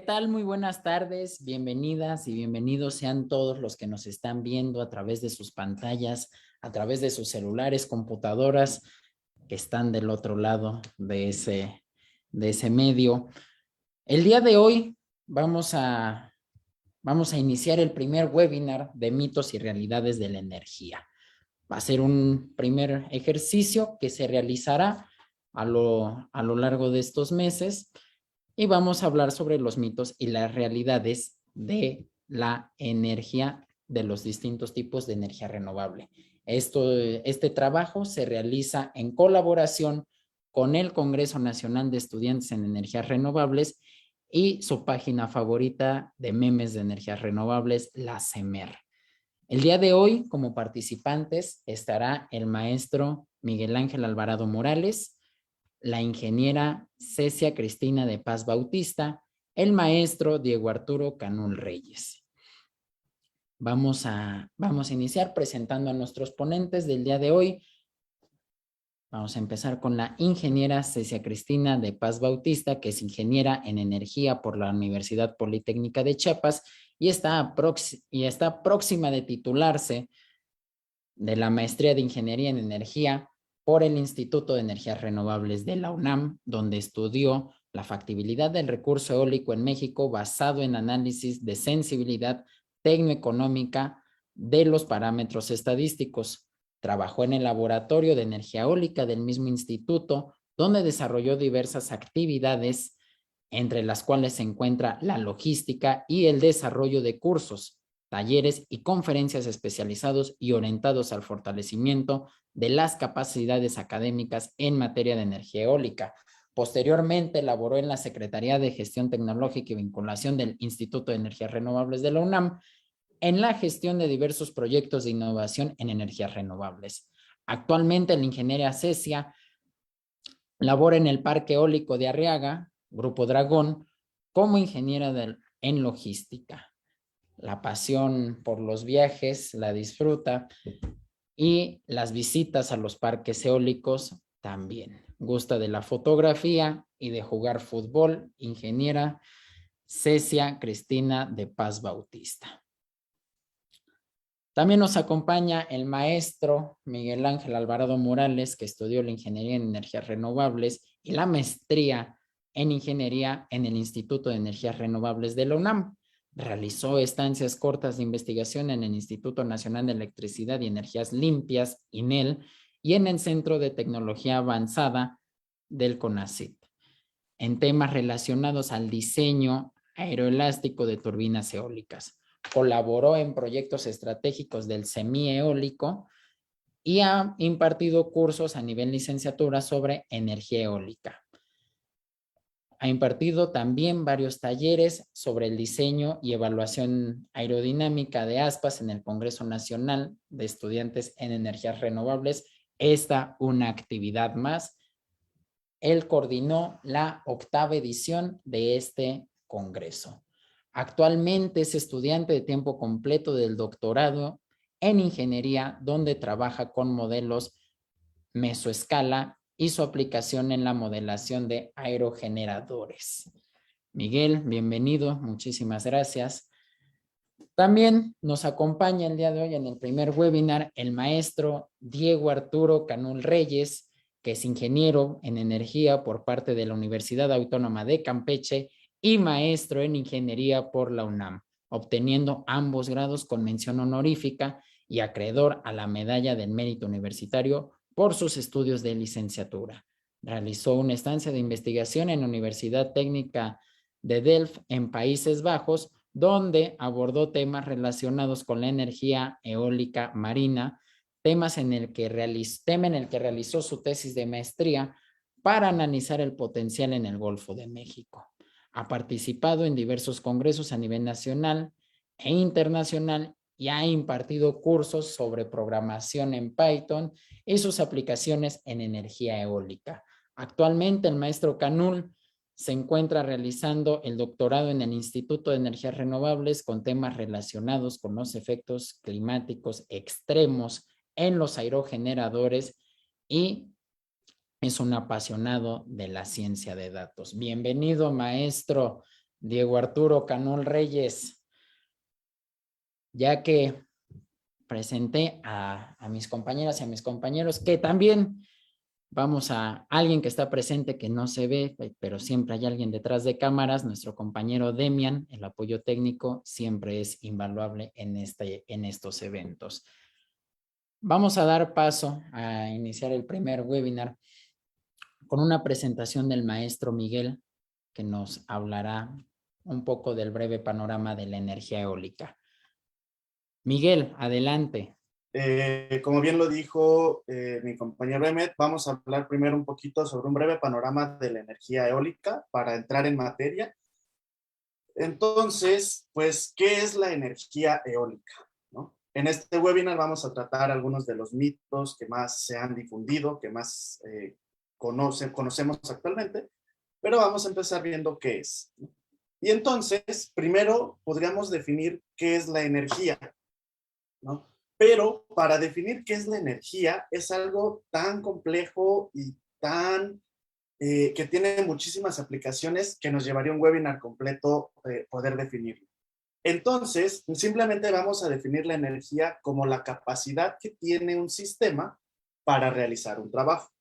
tal? Muy buenas tardes, bienvenidas y bienvenidos sean todos los que nos están viendo a través de sus pantallas, a través de sus celulares, computadoras, que están del otro lado de ese medio. El día de hoy vamos a iniciar el primer webinar de mitos y realidades de la energía. Va a ser un primer ejercicio que se realizará a lo largo de estos meses y vamos a hablar sobre los mitos y las realidades de la energía, de los distintos tipos de energía renovable. Este trabajo se realiza en colaboración con el Congreso Nacional de Estudiantes en Energías Renovables y su página favorita de memes de energías renovables, la CEMER. El día de hoy, como participantes, estará el maestro Miguel Ángel Alvarado Morales, la ingeniera Cecia Cristina de Paz Bautista, el maestro Diego Arturo Canul Reyes. Vamos a iniciar presentando a nuestros ponentes del día de hoy. Vamos a empezar con la ingeniera Cecia Cristina de Paz Bautista, que es ingeniera en energía por la Universidad Politécnica de Chiapas y está próxima de titularse de la maestría de ingeniería en energía por el Instituto de Energías Renovables de la UNAM, donde estudió la factibilidad del recurso eólico en México basado en análisis de sensibilidad tecnoeconómica de los parámetros estadísticos. Trabajó en el laboratorio de energía eólica del mismo instituto, donde desarrolló diversas actividades, entre las cuales se encuentra la logística y el desarrollo de cursos, talleres y conferencias especializados y orientados al fortalecimiento de las capacidades académicas en materia de energía eólica. Posteriormente, laboró en la Secretaría de Gestión Tecnológica y Vinculación del Instituto de Energías Renovables de la UNAM en la gestión de diversos proyectos de innovación en energías renovables. Actualmente, la ingeniera Cecia labora en el Parque Eólico de Arriaga, Grupo Dragón, como ingeniera en logística. La pasión por los viajes la disfruta y las visitas a los parques eólicos también. Gusta de la fotografía y de jugar fútbol. Ingeniera Cecia Cristina de Paz Bautista. También nos acompaña el maestro Miguel Ángel Alvarado Morales, que estudió la ingeniería en energías renovables y la maestría en ingeniería en el Instituto de Energías Renovables de la UNAM. Realizó estancias cortas de investigación en el Instituto Nacional de Electricidad y Energías Limpias, INEL, y en el Centro de Tecnología Avanzada del CONACYT, en temas relacionados al diseño aeroelástico de turbinas eólicas. Colaboró en proyectos estratégicos del semieólico y ha impartido cursos a nivel licenciatura sobre energía eólica. Ha impartido también varios talleres sobre el diseño y evaluación aerodinámica de aspas en el Congreso Nacional de Estudiantes en Energías Renovables. Esta una actividad más. Él coordinó la 8ª edición de este congreso. Actualmente es estudiante de tiempo completo del doctorado en ingeniería, donde trabaja con modelos mesoescala y su aplicación en la modelación de aerogeneradores. Miguel, bienvenido, muchísimas gracias. También nos acompaña el día de hoy en el primer webinar el maestro Diego Arturo Canul Reyes, que es ingeniero en energía por parte de la Universidad Autónoma de Campeche y maestro en ingeniería por la UNAM, obteniendo ambos grados con mención honorífica y acreedor a la medalla del mérito universitario por sus estudios de licenciatura. Realizó una estancia de investigación en la Universidad Técnica de Delft en Países Bajos, donde abordó temas relacionados con la energía eólica marina, tema en el que realizó su tesis de maestría para analizar el potencial en el Golfo de México. Ha participado en diversos congresos a nivel nacional e internacional y ha impartido cursos sobre programación en Python y sus aplicaciones en energía eólica. Actualmente el maestro Canul se encuentra realizando el doctorado en el Instituto de Energías Renovables con temas relacionados con los efectos climáticos extremos en los aerogeneradores y es un apasionado de la ciencia de datos. Bienvenido, maestro Diego Arturo Canol Reyes, ya que presenté a mis compañeras y a mis compañeros, que también vamos a alguien que está presente que no se ve, pero siempre hay alguien detrás de cámaras. Nuestro compañero Demian, el apoyo técnico siempre es invaluable en estos eventos. Vamos a dar paso a iniciar el primer webinar con una presentación del maestro Miguel, que nos hablará un poco del breve panorama de la energía eólica. Miguel, adelante. Como bien lo dijo mi compañero Emmet, vamos a hablar primero un poquito sobre un breve panorama de la energía eólica para entrar en materia. Entonces, pues, ¿qué es la energía eólica? ¿No? En este webinar vamos a tratar algunos de los mitos que más se han difundido, que más conocemos actualmente, pero vamos a empezar viendo qué es. Y entonces, primero podríamos definir qué es la energía, ¿no? Pero para definir qué es la energía es algo tan complejo y tan que tiene muchísimas aplicaciones que nos llevaría un webinar completo poder definirlo. Entonces, simplemente vamos a definir la energía como la capacidad que tiene un sistema para realizar un trabajo.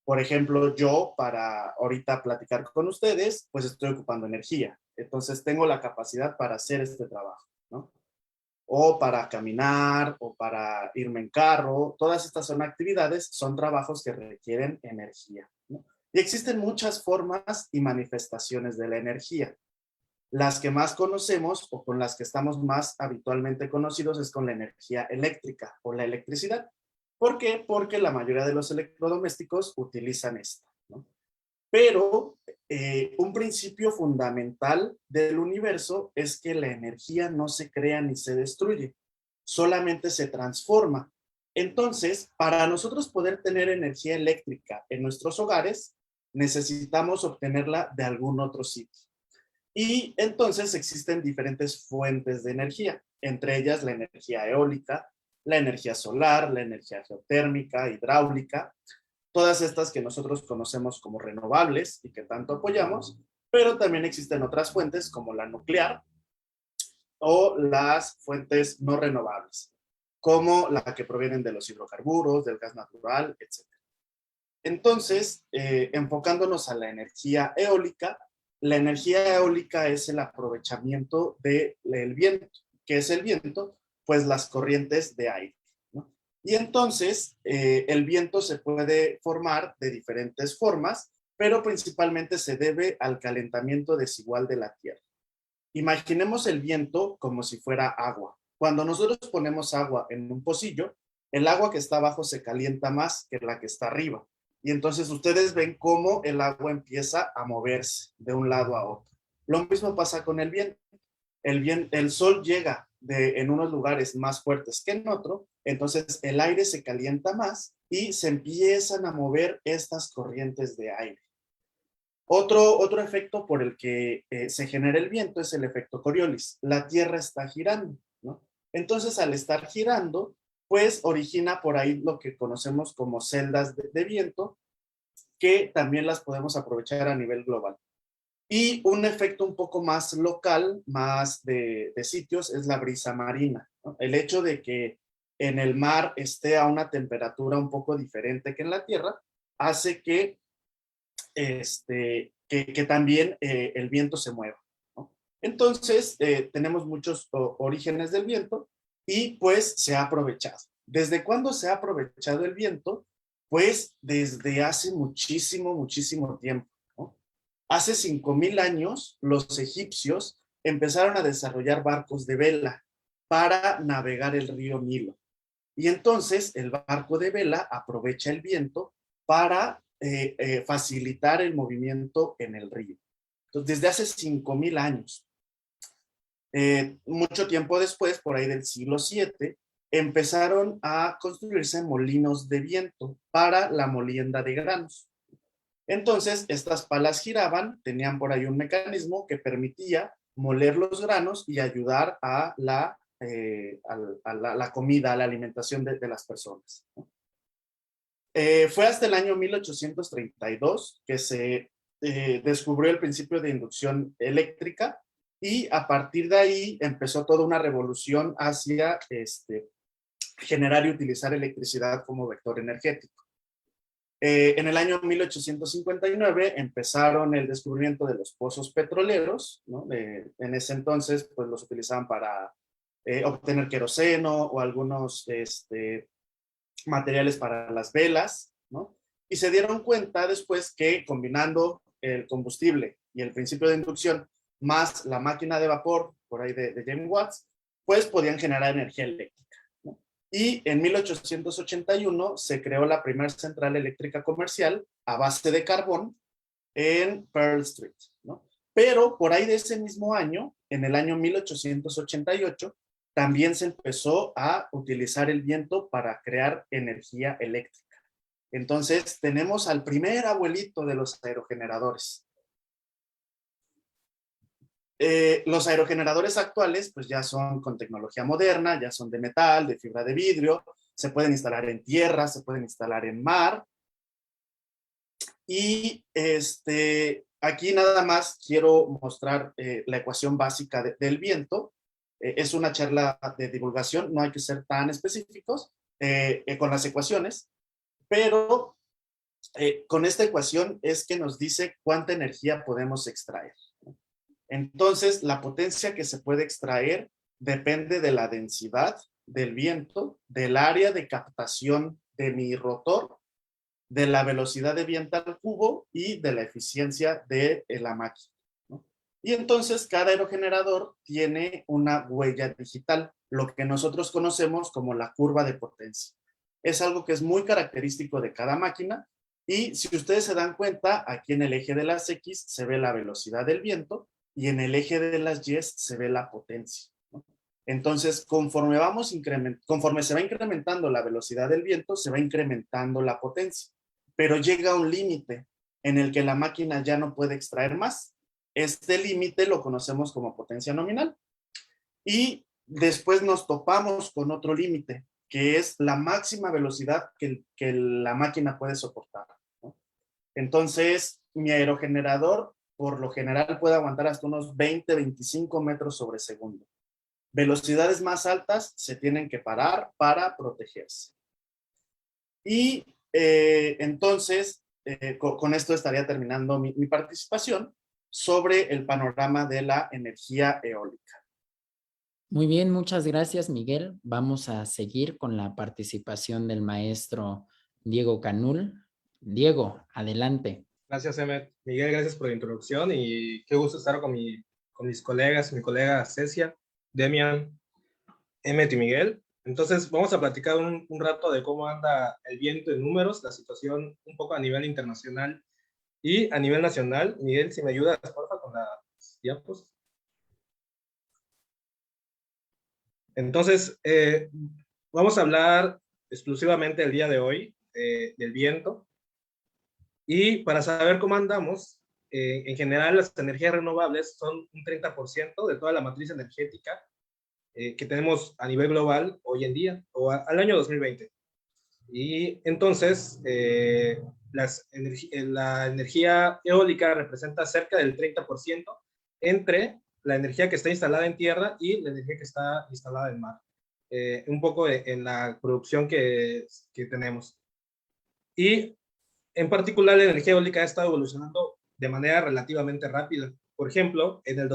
Por ejemplo, yo para ahorita platicar con ustedes, pues estoy ocupando energía. Entonces, tengo la capacidad para hacer este trabajo, ¿no? O para caminar, o para irme en carro. Todas estas son actividades, son trabajos que requieren energía, ¿no? Y existen muchas formas y manifestaciones de la energía. Las que más conocemos o con las que estamos más habitualmente conocidos es con la energía eléctrica o la electricidad. ¿Por qué? Porque la mayoría de los electrodomésticos utilizan esta, ¿no? Pero un principio fundamental del universo es que la energía no se crea ni se destruye, solamente se transforma. Entonces, para nosotros poder tener energía eléctrica en nuestros hogares, necesitamos obtenerla de algún otro sitio. Y entonces existen diferentes fuentes de energía, entre ellas la energía eólica, la energía solar, la energía geotérmica, hidráulica, todas estas que nosotros conocemos como renovables y que tanto apoyamos, pero también existen otras fuentes como la nuclear o las fuentes no renovables, como la que provienen de los hidrocarburos, del gas natural, etc. Entonces, enfocándonos a la energía eólica es el aprovechamiento del viento. ¿Qué es el viento? Pues las corrientes de aire, ¿no? Y entonces, el viento se puede formar de diferentes formas, pero principalmente se debe al calentamiento desigual de la Tierra. Imaginemos el viento como si fuera agua. Cuando nosotros ponemos agua en un pocillo, el agua que está abajo se calienta más que la que está arriba. Y entonces ustedes ven cómo el agua empieza a moverse de un lado a otro. Lo mismo pasa con el viento. El sol llega en unos lugares más fuertes que en otro, entonces el aire se calienta más y se empiezan a mover estas corrientes de aire. Otro efecto por el que se genera el viento es el efecto Coriolis. La Tierra está girando, ¿no? Entonces, al estar girando, pues origina por ahí lo que conocemos como celdas de viento, que también las podemos aprovechar a nivel global. Y un efecto un poco más local, más de sitios, es la brisa marina, ¿no? El hecho de que en el mar esté a una temperatura un poco diferente que en la Tierra, hace que que también el viento se mueva, ¿no? Entonces, tenemos muchos orígenes del viento y pues se ha aprovechado. ¿Desde cuándo se ha aprovechado el viento? Pues desde hace muchísimo, muchísimo tiempo, ¿no? Hace 5,000 años, los egipcios empezaron a desarrollar barcos de vela para navegar el río Nilo. Y entonces el barco de vela aprovecha el viento para facilitar el movimiento en el río. Entonces, desde hace 5,000 años. Mucho tiempo después, por ahí del siglo VII, empezaron a construirse molinos de viento para la molienda de granos. Entonces, estas palas giraban, tenían por ahí un mecanismo que permitía moler los granos y ayudar a la comida, a la alimentación de las personas. Fue hasta el año 1832 que se descubrió el principio de inducción eléctrica y a partir de ahí empezó toda una revolución hacia generar y utilizar electricidad como vector energético. En el año 1859 empezaron el descubrimiento de los pozos petroleros, ¿no? En ese entonces, pues los utilizaban para obtener queroseno o algunos materiales para las velas, ¿no? Y se dieron cuenta después que combinando el combustible y el principio de inducción más la máquina de vapor, por ahí de James Watts, pues podían generar energía eléctrica. Y en 1881 se creó la primera central eléctrica comercial a base de carbón en Pearl Street, ¿no? Pero por ahí de ese mismo año, en el año 1888, también se empezó a utilizar el viento para crear energía eléctrica. Entonces, tenemos al primer abuelito de los aerogeneradores. Los aerogeneradores actuales pues ya son con tecnología moderna, ya son de metal, de fibra de vidrio, se pueden instalar en tierra, se pueden instalar en mar. Y aquí nada más quiero mostrar la ecuación básica del viento. Es una charla de divulgación, no hay que ser tan específicos con las ecuaciones, pero con esta ecuación es que nos dice cuánta energía podemos extraer. Entonces, la potencia que se puede extraer depende de la densidad del viento, del área de captación de mi rotor, de la velocidad de viento al cubo y de la eficiencia de la máquina, ¿no? Y entonces, cada aerogenerador tiene una huella digital, lo que nosotros conocemos como la curva de potencia. Es algo que es muy característico de cada máquina y si ustedes se dan cuenta, aquí en el eje de las X se ve la velocidad del viento y en el eje de las Y se ve la potencia, ¿no? Entonces, conforme se va incrementando la velocidad del viento, se va incrementando la potencia, pero llega un límite en el que la máquina ya no puede extraer más. Este límite lo conocemos como potencia nominal. Y después nos topamos con otro límite, que es la máxima velocidad que la máquina puede soportar, ¿no? Entonces, mi aerogenerador por lo general puede aguantar hasta unos 20-25 metros sobre segundo. Velocidades más altas se tienen que parar para protegerse. Y entonces, con esto estaría terminando mi participación sobre el panorama de la energía eólica. Muy bien, muchas gracias, Miguel. Vamos a seguir con la participación del maestro Diego Canul. Diego, adelante. Gracias, Emmet. Miguel, gracias por la introducción y qué gusto estar con mis colegas, mi colega Cecia, Demian, Emmet y Miguel. Entonces, vamos a platicar un rato de cómo anda el viento en números, la situación un poco a nivel internacional y a nivel nacional. Miguel, si me ayudas, porfa, con las diapos. Entonces, vamos a hablar exclusivamente el día de hoy del viento. Y para saber cómo andamos, en general las energías renovables son un 30% de toda la matriz energética que tenemos a nivel global hoy en día, o al año 2020. Y entonces, la energía eólica representa cerca del 30% entre la energía que está instalada en tierra y la energía que está instalada en mar. Un poco en la producción que tenemos. Y en particular, la energía eólica ha estado evolucionando de manera relativamente rápida. Por ejemplo, en el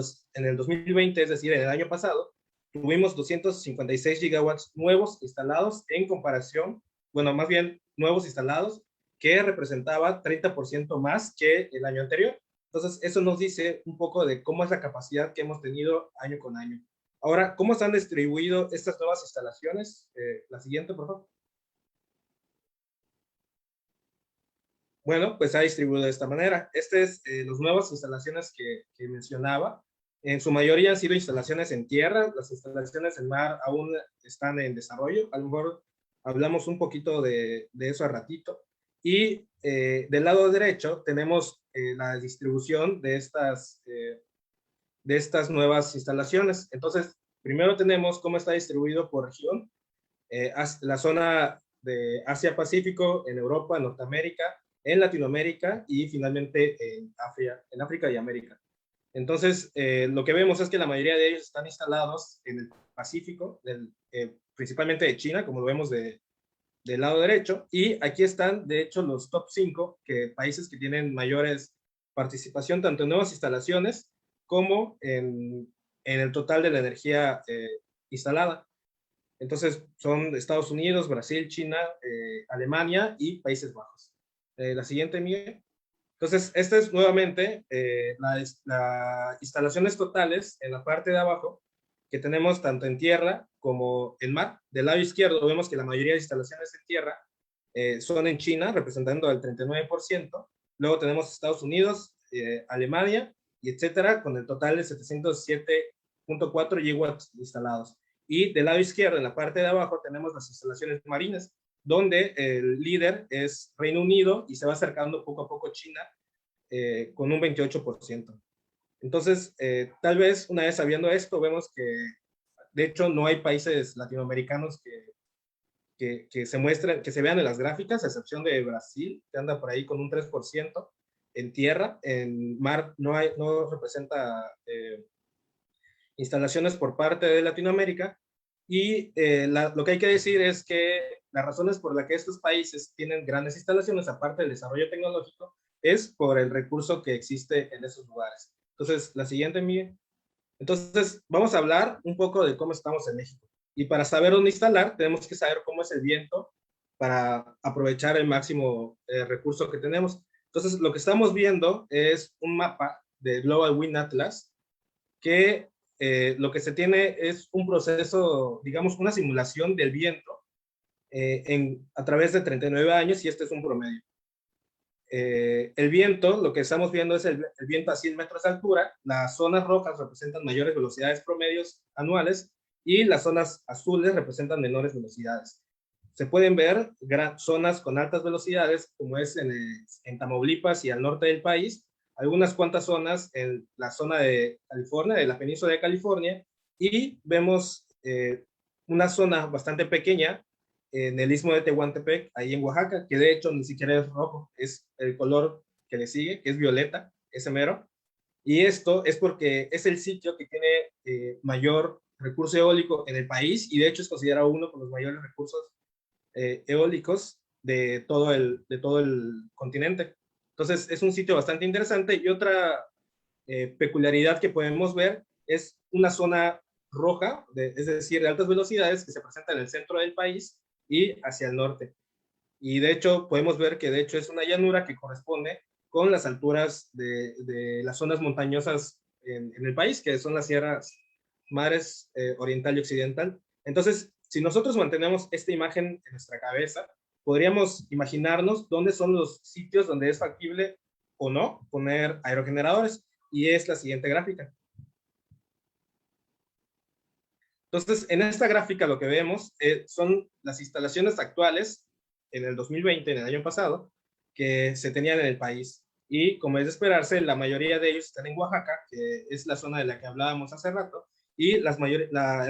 2020, es decir, en el año pasado, tuvimos 256 gigawatts nuevos instalados en comparación, bueno, más bien nuevos instalados, que representaba 30% más que el año anterior. Entonces, eso nos dice un poco de cómo es la capacidad que hemos tenido año con año. Ahora, ¿cómo se han distribuido estas nuevas instalaciones? La siguiente, por favor. Bueno, pues se ha distribuido de esta manera. Estas es las nuevas instalaciones que mencionaba. En su mayoría han sido instalaciones en tierra. Las instalaciones en mar aún están en desarrollo. A lo mejor hablamos un poquito de eso a ratito. Y del lado derecho tenemos la distribución de estas nuevas instalaciones. Entonces, primero tenemos cómo está distribuido por región. La zona de Asia-Pacífico, en Europa, en Norteamérica, en Latinoamérica y finalmente en África y América. Entonces, lo que vemos es que la mayoría de ellos están instalados en el Pacífico, principalmente de China, como lo vemos del lado derecho, y aquí están, de hecho, los top 5 países que tienen mayores participación tanto en nuevas instalaciones como en el total de la energía instalada. Entonces, son Estados Unidos, Brasil, China, Alemania y Países Bajos. La siguiente, Miguel. Entonces, esta es nuevamente las instalaciones totales en la parte de abajo que tenemos tanto en tierra como en mar. Del lado izquierdo vemos que la mayoría de instalaciones en tierra son en China, representando el 39%. Luego tenemos Estados Unidos, Alemania, y etcétera, con el total de 707.4 gigawatts instalados. Y del lado izquierdo, en la parte de abajo, tenemos las instalaciones marinas, donde el líder es Reino Unido y se va acercando poco a poco China con un 28%. Entonces, tal vez una vez sabiendo esto, vemos que de hecho no hay países latinoamericanos que se muestren, que se vean en las gráficas, a excepción de Brasil, que anda por ahí con un 3% en tierra. En mar no representa instalaciones por parte de Latinoamérica. Y lo que hay que decir es que las razones por las que estos países tienen grandes instalaciones, aparte del desarrollo tecnológico, es por el recurso que existe en esos lugares. Entonces, la siguiente, Miguel. Entonces, vamos a hablar un poco de cómo estamos en México. Y para saber dónde instalar, tenemos que saber cómo es el viento para aprovechar el máximo recurso que tenemos. Entonces, lo que estamos viendo es un mapa de Global Wind Atlas que lo que se tiene es un proceso, digamos, una simulación del viento a través de 39 años, y este es un promedio. El viento, lo que estamos viendo es el viento a 100 metros de altura. Las zonas rojas representan mayores velocidades promedios anuales y las zonas azules representan menores velocidades. Se pueden ver zonas con altas velocidades, como es en Tamaulipas y al norte del país, algunas cuantas zonas en la zona de California, de la península de California, y vemos una zona bastante pequeña en el istmo de Tehuantepec, ahí en Oaxaca, que de hecho ni siquiera es rojo, es el color que le sigue, que es violeta, ese mero. Y esto es porque es el sitio que tiene mayor recurso eólico en el país, y de hecho es considerado uno de los mayores recursos eólicos de todo el continente. Entonces es un sitio bastante interesante. Y otra peculiaridad que podemos ver es una zona roja, es decir, de altas velocidades, que se presenta en el centro del país y hacia el norte. Y de hecho podemos ver que de hecho es una llanura que corresponde con las alturas de las zonas montañosas en el país, que son las sierras mares oriental y occidental. Entonces, si nosotros mantenemos esta imagen en nuestra cabeza, podríamos imaginarnos dónde son los sitios donde es factible o no poner aerogeneradores, y es la siguiente gráfica. Entonces, en esta gráfica lo que vemos son las instalaciones actuales en el 2020, en el año pasado, que se tenían en el país. Y como es de esperarse, la mayoría de ellos están en Oaxaca, que es la zona de la que hablábamos hace rato, y el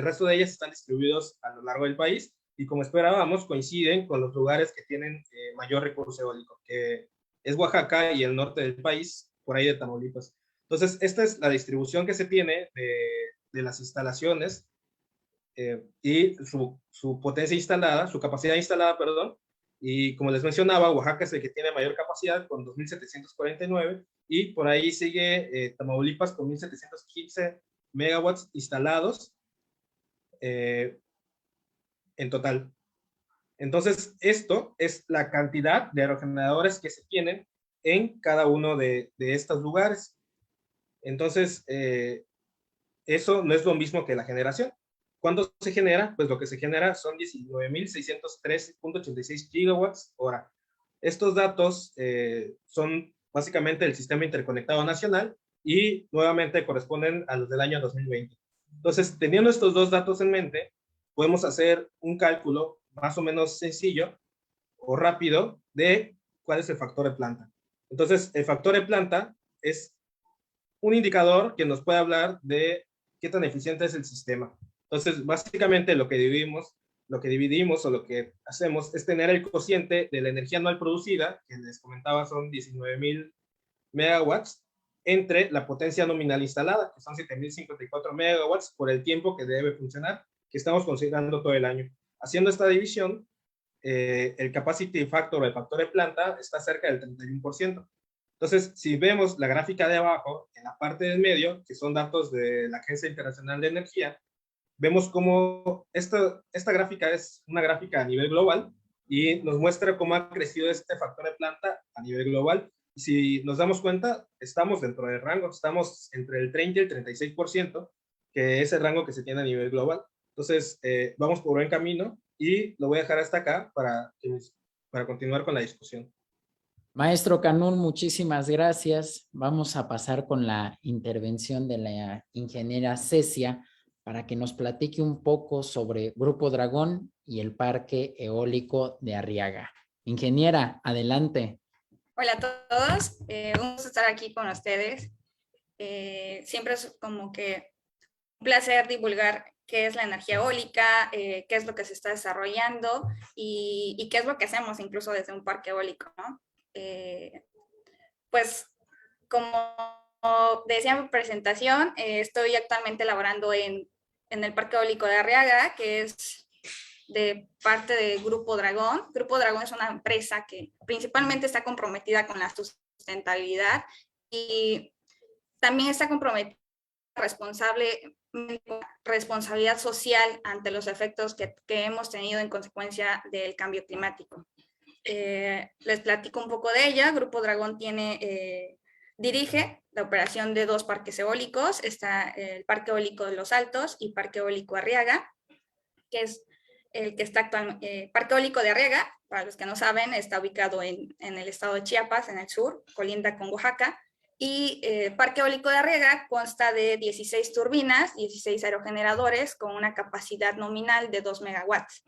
resto de ellas están distribuidos a lo largo del país, y como esperábamos, coinciden con los lugares que tienen mayor recurso eólico, que es Oaxaca y el norte del país, por ahí de Tamaulipas. Entonces, esta es la distribución que se tiene de las instalaciones y su potencia instalada, su capacidad instalada, perdón. Y como les mencionaba, Oaxaca es el que tiene mayor capacidad con 2.749, y por ahí sigue Tamaulipas con 1.715 megawatts instalados en total. Entonces, esto es la cantidad de aerogeneradores que se tienen en cada uno de estos lugares. Entonces, eso no es lo mismo que la generación. ¿Cuánto se genera? Pues lo que se genera son 19.603.86 gigawatts hora. Estos datos son básicamente el sistema interconectado nacional y nuevamente corresponden a los del año 2020. Entonces, teniendo estos dos datos en mente, podemos hacer un cálculo más o menos sencillo o rápido de cuál es el factor de planta. Entonces, el factor de planta es un indicador que nos puede hablar de qué tan eficiente es el sistema. Entonces, básicamente lo que dividimos lo que dividimos o lo que hacemos es tener el cociente de la energía anual producida, que les comentaba son 19,000 megawatts, entre la potencia nominal instalada, que son 7,054 megawatts por el tiempo que debe funcionar, que estamos considerando todo el año. Haciendo esta división, el capacity factor o el factor de planta está cerca del 31%. Entonces, si vemos la gráfica de abajo, en la parte del medio, que son datos de la Agencia Internacional de Energía, vemos cómo esta gráfica es una gráfica a nivel global y nos muestra cómo ha crecido este factor de planta a nivel global. Y si nos damos cuenta, estamos dentro del rango, estamos entre el 30 y el 36%, que es el rango que se tiene a nivel global. Entonces, vamos por buen camino y lo voy a dejar hasta acá para continuar con la discusión. Maestro Canún, muchísimas gracias. Vamos a pasar con la intervención de la ingeniera Cecia para que nos platique un poco sobre Grupo Dragón y el Parque Eólico de Arriaga. Ingeniera, adelante. Hola a todos, un gusto estar aquí con ustedes. Siempre es como que un placer divulgar qué es la energía eólica, qué es lo que se está desarrollando y qué es lo que hacemos incluso desde un parque eólico, ¿no? Pues como decía en mi presentación, estoy actualmente laborando en el Parque Eólico de Arriaga, que es de parte de Grupo Dragón. Grupo Dragón es una empresa que principalmente está comprometida con la sustentabilidad y también está comprometida responsabilidad social ante los efectos que hemos tenido en consecuencia del cambio climático. Les platico un poco de ella. Grupo Dragón dirige la operación de 2 parques eólicos. Está el Parque Eólico de Los Altos y Parque Eólico Arriaga, que es el que está actualmente. Parque Eólico de Arriaga, para los que no saben, está ubicado en el estado de Chiapas, en el sur, colinda con Oaxaca. Y Parque Eólico de Arriaga consta de 16 turbinas, 16 aerogeneradores con una capacidad nominal de 2 megawatts.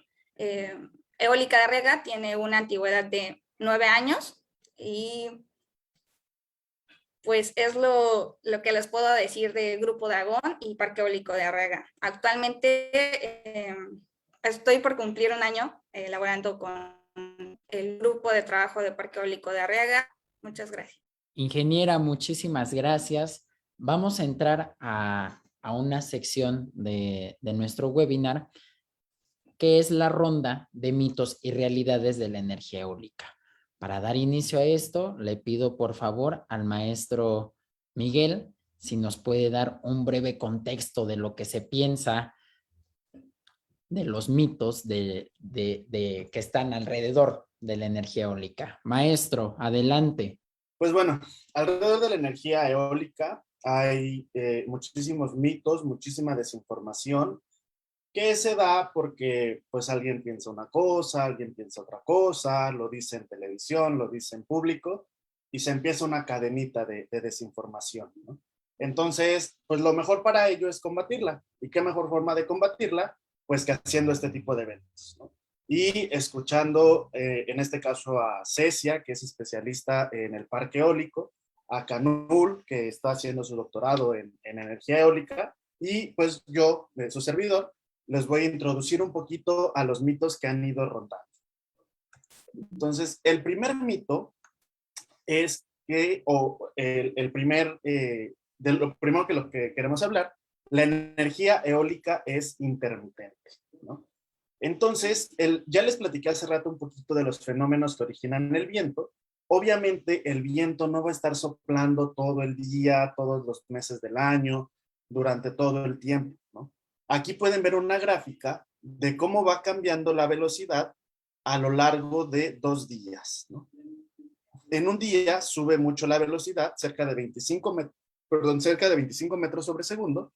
Eólica de Arriaga tiene una antigüedad de 9 años y pues es lo que les puedo decir de Grupo Dragón y Parque Eólico de Arriaga. Actualmente estoy por cumplir un año laborando con el grupo de trabajo de Parque Eólico de Arriaga. Muchas gracias. Ingeniera, muchísimas gracias. Vamos a entrar a una sección de nuestro webinar, que es la ronda de mitos y realidades de la energía eólica. Para dar inicio a esto, le pido por favor al maestro Miguel si nos puede dar un breve contexto de lo que se piensa de los mitos que están alrededor de la energía eólica. Maestro, adelante. Pues bueno, alrededor de la energía eólica hay muchísimos mitos, muchísima desinformación que se da porque pues alguien piensa una cosa, alguien piensa otra cosa, lo dice en televisión, lo dice en público y se empieza una cadenita de desinformación, ¿no? Entonces, pues lo mejor para ello es combatirla. ¿Y qué mejor forma de combatirla? Pues que haciendo este tipo de eventos, ¿no? Y escuchando, en este caso, a Cecia, que es especialista en el parque eólico, a Canul, que está haciendo su doctorado en energía eólica, y pues yo, su servidor, les voy a introducir un poquito a los mitos que han ido rondando. Entonces, el primer mito es que, de lo primero que lo que queremos hablar, la energía eólica es intermitente, ¿no? Entonces, ya les platiqué hace rato un poquito de los fenómenos que originan el viento. Obviamente, el viento no va a estar soplando todo el día, todos los meses del año, durante todo el tiempo, ¿no? Aquí pueden ver una gráfica de cómo va cambiando la velocidad a lo largo de 2 días, ¿no? En un día sube mucho la velocidad, cerca de 25 metros sobre segundo,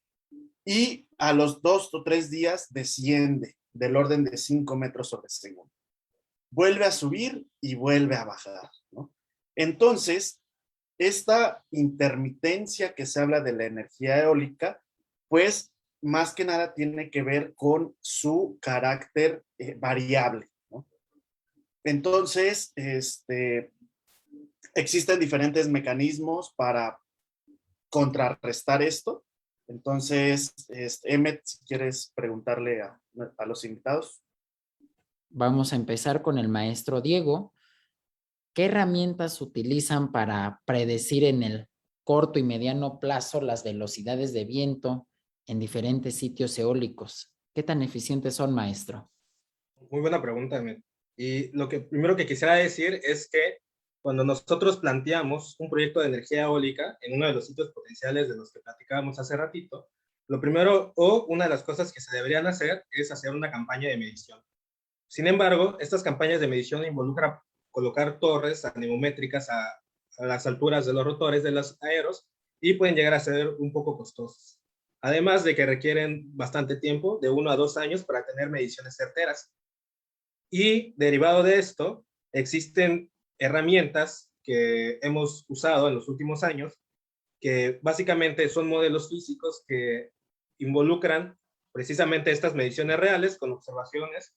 y a los 2 o 3 días desciende del orden de 5 metros sobre segundo. Vuelve a subir y vuelve a bajar, ¿no? Entonces, esta intermitencia que se habla de la energía eólica, pues más que nada tiene que ver con su carácter variable, ¿no? Entonces, existen diferentes mecanismos para contrarrestar esto. Entonces, Emmet, si quieres preguntarle a los invitados. Vamos a empezar con el maestro Diego. ¿Qué herramientas utilizan para predecir en el corto y mediano plazo las velocidades de viento en diferentes sitios eólicos? ¿Qué tan eficientes son, maestro? Muy buena pregunta, Ahmed. Y lo que primero que quisiera decir es que cuando nosotros planteamos un proyecto de energía eólica en uno de los sitios potenciales de los que platicábamos hace ratito, lo primero o una de las cosas que se deberían hacer es hacer una campaña de medición. Sin embargo, estas campañas de medición involucran colocar torres anemométricas a las alturas de los rotores de los aeros y pueden llegar a ser un poco costosas. Además de que requieren bastante tiempo, de 1 a 2 años, para tener mediciones certeras. Y derivado de esto, existen herramientas que hemos usado en los últimos años, que básicamente son modelos físicos que involucran precisamente estas mediciones reales con observaciones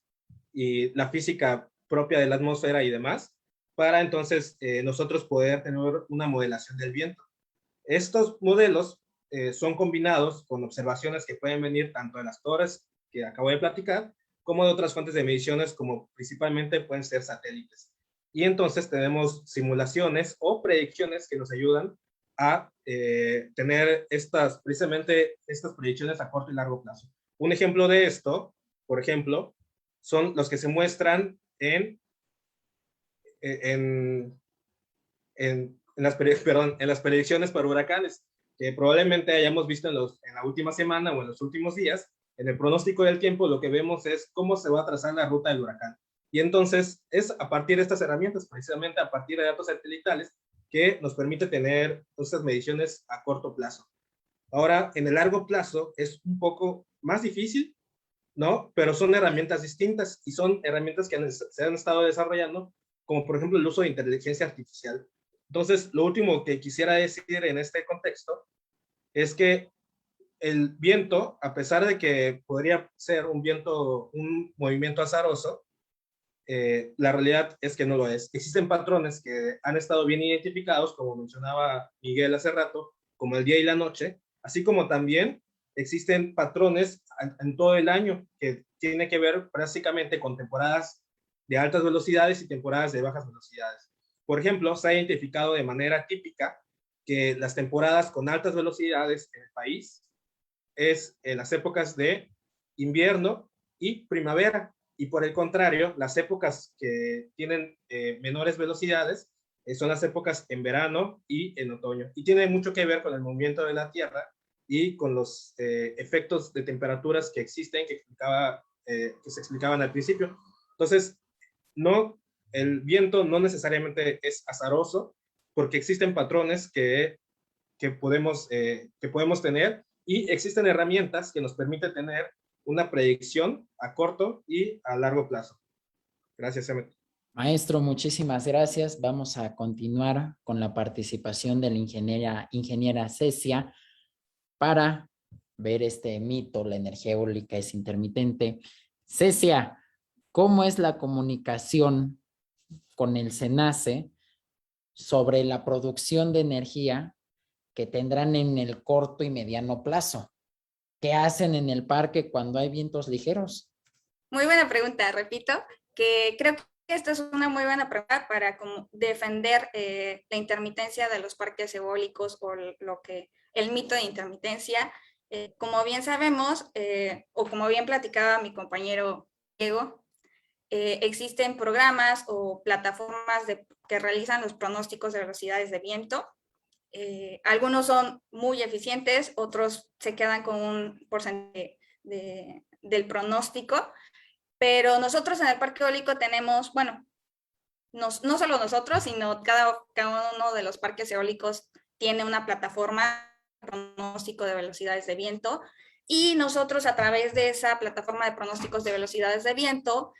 y la física propia de la atmósfera y demás, para entonces nosotros poder tener una modelación del viento. Estos modelos son combinados con observaciones que pueden venir tanto de las torres que acabo de platicar, como de otras fuentes de mediciones, como principalmente pueden ser satélites. Y entonces tenemos simulaciones o predicciones que nos ayudan a tener precisamente estas predicciones a corto y largo plazo. Un ejemplo de esto, por ejemplo, son los que se muestran en las predicciones para huracanes, que probablemente hayamos visto en la última semana o en los últimos días. En el pronóstico del tiempo lo que vemos es cómo se va a trazar la ruta del huracán. Y entonces es a partir de estas herramientas, precisamente a partir de datos satelitales, que nos permite tener estas mediciones a corto plazo. Ahora, en el largo plazo es un poco más difícil, ¿no? Pero son herramientas distintas y son herramientas que se han estado desarrollando, como por ejemplo el uso de inteligencia artificial. Entonces, lo último que quisiera decir en este contexto es que el viento, a pesar de que podría ser un movimiento azaroso, la realidad es que no lo es. Existen patrones que han estado bien identificados, como mencionaba Miguel hace rato, como el día y la noche, así como también existen patrones en todo el año que tiene que ver básicamente con temporadas de altas velocidades y temporadas de bajas velocidades. Por ejemplo, se ha identificado de manera típica que las temporadas con altas velocidades en el país es en las épocas de invierno y primavera, y por el contrario, las épocas que tienen menores velocidades son las épocas en verano y en otoño, y tiene mucho que ver con el movimiento de la Tierra y con los efectos de temperaturas que existen, que se explicaban al principio. Entonces, el viento no necesariamente es azaroso, porque existen patrones que podemos tener, y existen herramientas que nos permiten tener una predicción a corto y a largo plazo. Gracias, Emmet. Maestro, muchísimas gracias. Vamos a continuar con la participación de la ingeniera Cecia para ver este mito: la energía eólica es intermitente. Cecia, ¿cómo es la comunicación con el SENACE sobre la producción de energía que tendrán en el corto y mediano plazo? ¿Qué hacen en el parque cuando hay vientos ligeros? Muy buena pregunta, repito, que creo que esta es una muy buena pregunta para defender la intermitencia de los parques eólicos, o el mito de intermitencia. Como bien sabemos, o como bien platicaba mi compañero Diego, existen programas o plataformas que realizan los pronósticos de velocidades de viento. Algunos son muy eficientes, otros se quedan con un porcentaje del pronóstico, pero nosotros en el parque eólico tenemos, bueno, no solo nosotros, sino cada uno de los parques eólicos tiene una plataforma de pronóstico de velocidades de viento, y nosotros a través de esa plataforma de pronósticos de velocidades de viento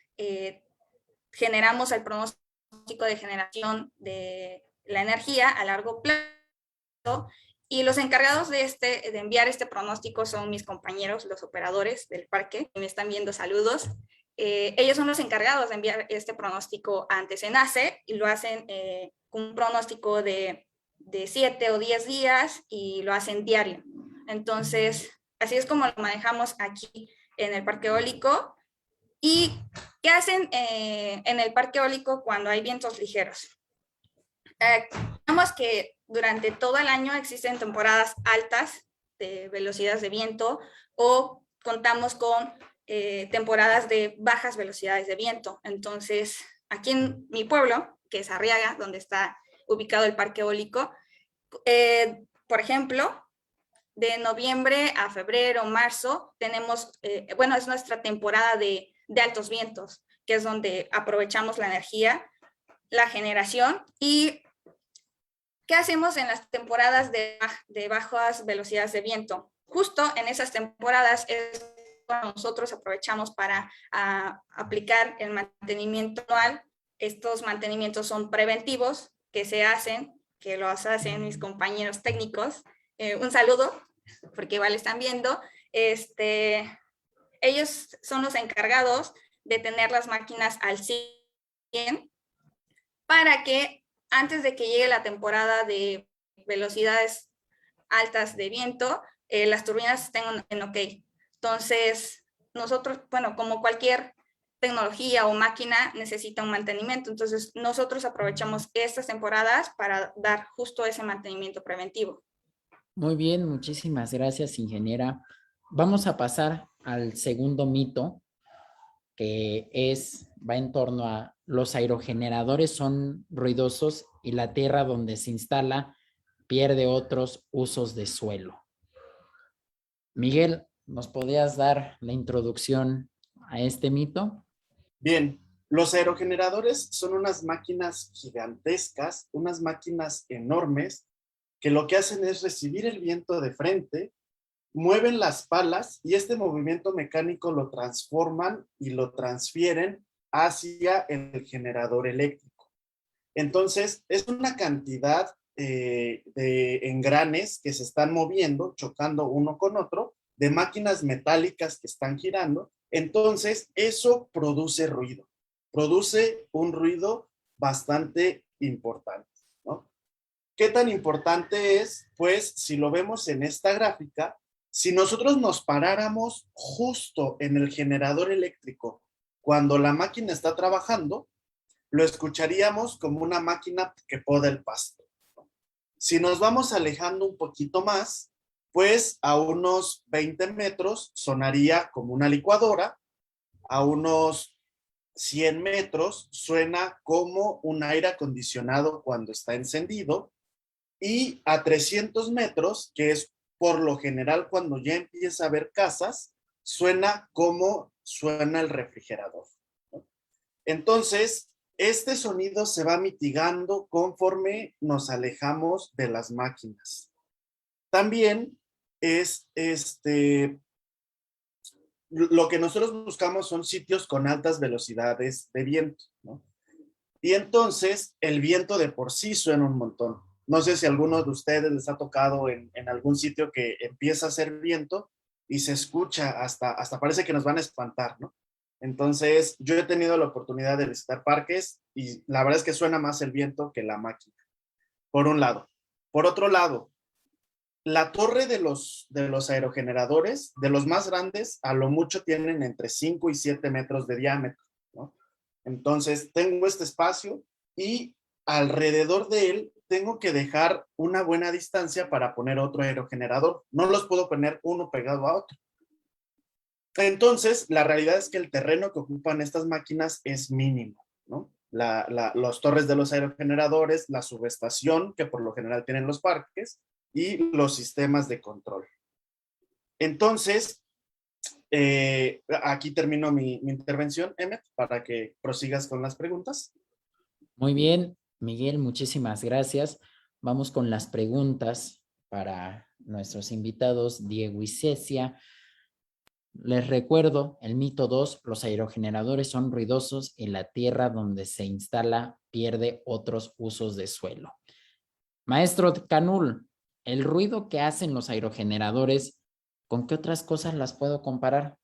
generamos el pronóstico de generación de la energía a largo plazo. Y los encargados de enviar este pronóstico son mis compañeros, los operadores del parque, que me están viendo, saludos. Ellos son los encargados de enviar este pronóstico ante SENACE, y lo hacen con un pronóstico de 7 o 10 días, y lo hacen diario. Entonces, así es como lo manejamos aquí en el parque eólico. Y ¿Qué hacen en el parque eólico cuando hay vientos ligeros? Digamos que durante todo el año existen temporadas altas de velocidades de viento o contamos con temporadas de bajas velocidades de viento. Entonces, aquí en mi pueblo, que es Arriaga, donde está ubicado el parque eólico, por ejemplo, de noviembre a febrero, marzo, tenemos, bueno, es nuestra temporada de altos vientos, que es donde aprovechamos la energía, la generación. ¿Y qué hacemos en las temporadas de bajas velocidades de viento? Justo en esas temporadas es cuando nosotros aprovechamos para aplicar el mantenimiento anual. Estos mantenimientos son preventivos que se hacen, que los hacen mis compañeros técnicos. Un saludo, porque igual están viendo. Ellos son los encargados de tener las máquinas al 100 para que antes de que llegue la temporada de velocidades altas de viento, las turbinas estén en OK. Entonces, nosotros, bueno, como cualquier tecnología o máquina necesita un mantenimiento, entonces nosotros aprovechamos estas temporadas para dar justo ese mantenimiento preventivo. Muy bien, muchísimas gracias, ingeniera. Vamos a pasar al segundo mito, que va en torno a los aerogeneradores son ruidosos y la tierra donde se instala pierde otros usos de suelo. Miguel, ¿nos podrías dar la introducción a este mito? Bien, los aerogeneradores son unas máquinas gigantescas, unas máquinas enormes, que lo que hacen es recibir el viento de frente, mueven las palas y este movimiento mecánico lo transforman y lo transfieren hacia el generador eléctrico. Entonces, es una cantidad de engranes que se están moviendo, chocando uno con otro, de máquinas metálicas que están girando. Entonces, eso produce ruido. Produce un ruido bastante importante, ¿no? ¿Qué tan importante es? Pues, si lo vemos en esta gráfica, si nosotros nos paráramos justo en el generador eléctrico cuando la máquina está trabajando, lo escucharíamos como una máquina que poda el pasto. Si nos vamos alejando un poquito más, pues a unos 20 metros sonaría como una licuadora, a unos 100 metros suena como un aire acondicionado cuando está encendido, y a 300 metros, que es por lo general cuando ya empieza a haber casas, suena como suena el refrigerador, ¿no? Entonces, este sonido se va mitigando conforme nos alejamos de las máquinas. También es lo que nosotros buscamos son sitios con altas velocidades de viento, ¿no? Y entonces el viento de por sí suena un montón. No sé si a alguno de ustedes les ha tocado en algún sitio que empieza a hacer viento y se escucha hasta parece que nos van a espantar, ¿no? Entonces, yo he tenido la oportunidad de visitar parques y la verdad es que suena más el viento que la máquina, por un lado. Por otro lado, la torre de los aerogeneradores, de los más grandes, a lo mucho tienen entre 5 y 7 metros de diámetro, ¿no? Entonces, tengo este espacio y alrededor de él tengo que dejar una buena distancia para poner otro aerogenerador. No los puedo poner uno pegado a otro. Entonces, la realidad es que el terreno que ocupan estas máquinas es mínimo, ¿no? Las torres de los aerogeneradores, la subestación, que por lo general tienen los parques, y los sistemas de control. Entonces, aquí termino mi intervención, Emmet, para que prosigas con las preguntas. Muy bien, Miguel, muchísimas gracias. Vamos con las preguntas para nuestros invitados, Diego y Cecia. Les recuerdo, el mito 2, los aerogeneradores son ruidosos y la tierra donde se instala pierde otros usos de suelo. Maestro Canul, el ruido que hacen los aerogeneradores, ¿con qué otras cosas las puedo comparar?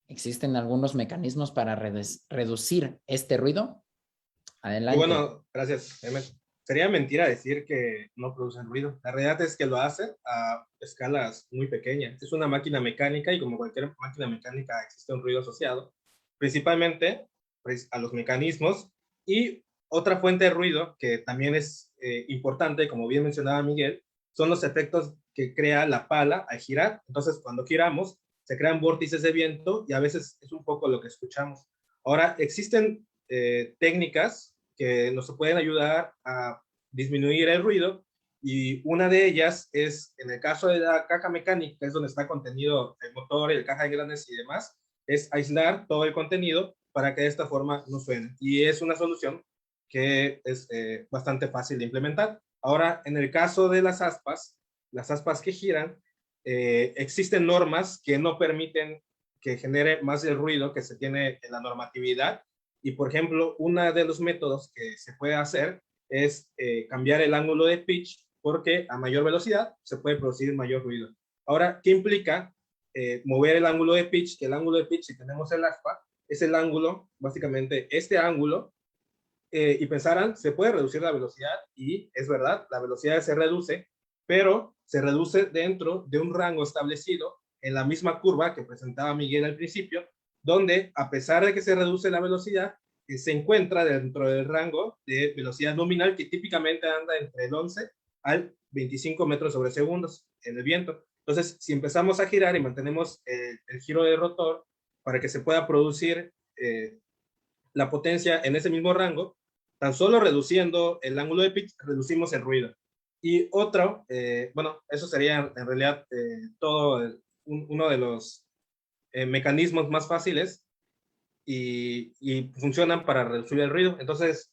¿Existen algunos mecanismos para reducir este ruido? Adelante. Y bueno, gracias, Emmet. Sería mentira decir que no producen ruido. La realidad es que lo hacen a escalas muy pequeñas. Es una máquina mecánica y como cualquier máquina mecánica existe un ruido asociado. Principalmente pues, a los mecanismos. Y otra fuente de ruido que también es importante, como bien mencionaba Miguel, son los efectos que crea la pala al girar. Entonces, cuando giramos, se crean vórtices de viento y a veces es un poco lo que escuchamos. Ahora, existen técnicas que nos pueden ayudar a disminuir el ruido, y una de ellas es, en el caso de la caja mecánica, que es donde está contenido el motor, el caja de engranes y demás, es aislar todo el contenido para que de esta forma no suene. Y es una solución que es bastante fácil de implementar. Ahora, en el caso de las aspas que giran, existen normas que no permiten que genere más el ruido que se tiene en la normatividad. Y, por ejemplo, uno de los métodos que se puede hacer es cambiar el ángulo de pitch, porque a mayor velocidad se puede producir mayor ruido. Ahora, ¿qué implica mover el ángulo de pitch? Que el ángulo de pitch, si tenemos el aspa, es el ángulo, básicamente este ángulo, y pensarán, se puede reducir la velocidad, y es verdad, la velocidad se reduce, pero se reduce dentro de un rango establecido en la misma curva que presentaba Miguel al principio, donde a pesar de que se reduce la velocidad, se encuentra dentro del rango de velocidad nominal que típicamente anda entre el 11 al 25 metros sobre segundos en el viento. Entonces, si empezamos a girar y mantenemos el giro del rotor para que se pueda producir la potencia en ese mismo rango, tan solo reduciendo el ángulo de pitch, reducimos el ruido. Y otro, bueno, eso sería en realidad uno de los mecanismos más fáciles, y funcionan para reducir el ruido. Entonces,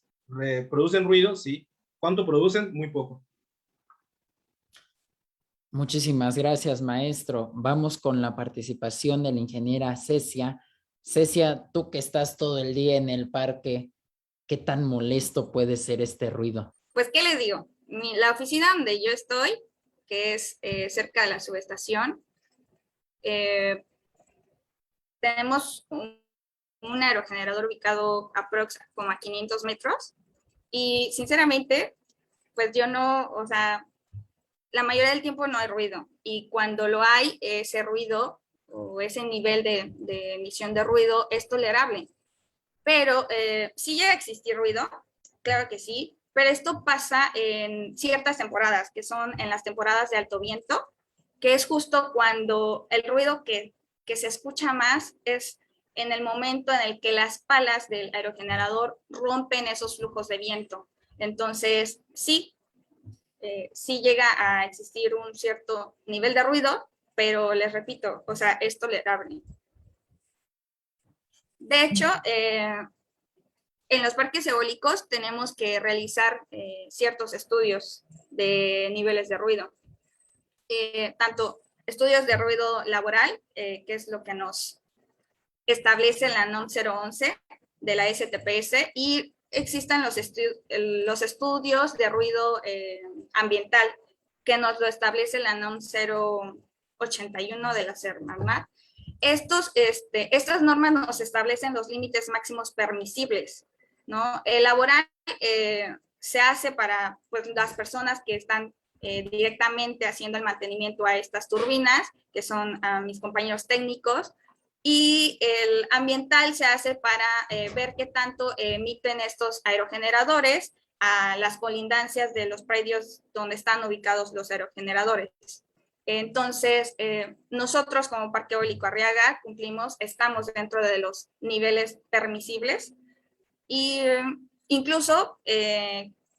¿producen ruido? Sí. ¿Cuánto producen? Muy poco. Muchísimas gracias, maestro. Vamos con la participación de la ingeniera Cecia. Cecia, tú que estás todo el día en el parque, ¿qué tan molesto puede ser este ruido? Pues, ¿qué les digo? La oficina donde yo estoy, que es cerca de la subestación, tenemos un aerogenerador ubicado aproximadamente como a 500 metros, y sinceramente, pues yo no, o sea, la mayoría del tiempo no hay ruido, y cuando lo hay, ese ruido o ese nivel de emisión de ruido es tolerable. Pero sí llega a existir ruido, claro que sí, pero esto pasa en ciertas temporadas, que son en las temporadas de alto viento, que es justo cuando el ruido que se escucha más es en el momento en el que las palas del aerogenerador rompen esos flujos de viento. Entonces, sí, sí llega a existir un cierto nivel de ruido, pero les repito, o sea, es tolerable. De hecho, en los parques eólicos tenemos que realizar ciertos estudios de niveles de ruido. Tanto estudios de ruido laboral, que es lo que nos establece la NOM 011 de la STPS, y existen los estudios de ruido ambiental, que nos lo establece la NOM 081 de la CERMAT. Estas normas nos establecen los límites máximos permisibles, ¿no? El laboral se hace para, pues, las personas que están directamente haciendo el mantenimiento a estas turbinas, que son mis compañeros técnicos, y el ambiental se hace para ver qué tanto emiten estos aerogeneradores a las colindancias de los predios donde están ubicados los aerogeneradores. Entonces, nosotros como Parque Eólico Arriaga estamos dentro de los niveles permisibles, y incluso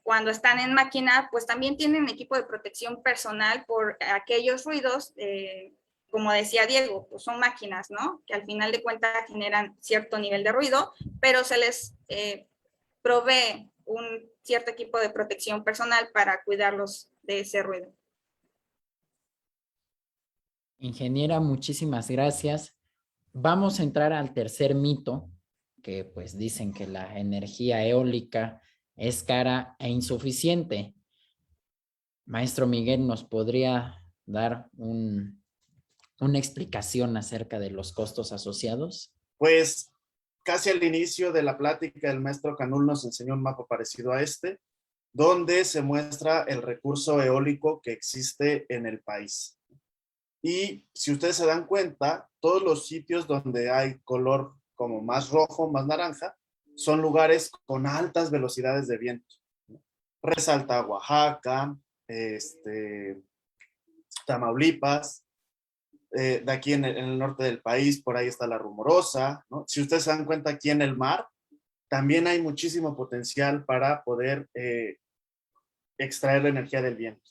cuando están en máquina, pues también tienen equipo de protección personal por aquellos ruidos, como decía Diego, pues son máquinas, ¿no? Que al final de cuentas generan cierto nivel de ruido, pero se les provee un cierto equipo de protección personal para cuidarlos de ese ruido. Ingeniera, muchísimas gracias. Vamos a entrar al tercer mito, que pues dicen que la energía eólica es cara e insuficiente. Maestro Miguel, ¿nos podría dar una explicación acerca de los costos asociados? Pues casi al inicio de la plática, el maestro Canul nos enseñó un mapa parecido a este, donde se muestra el recurso eólico que existe en el país. Y si ustedes se dan cuenta, todos los sitios donde hay color como más rojo, más naranja, son lugares con altas velocidades de viento. Resalta Oaxaca, Tamaulipas, de aquí en el norte del país, por ahí está la Rumorosa, ¿no? Si ustedes se dan cuenta, aquí en el mar también hay muchísimo potencial para poder extraer la energía del viento.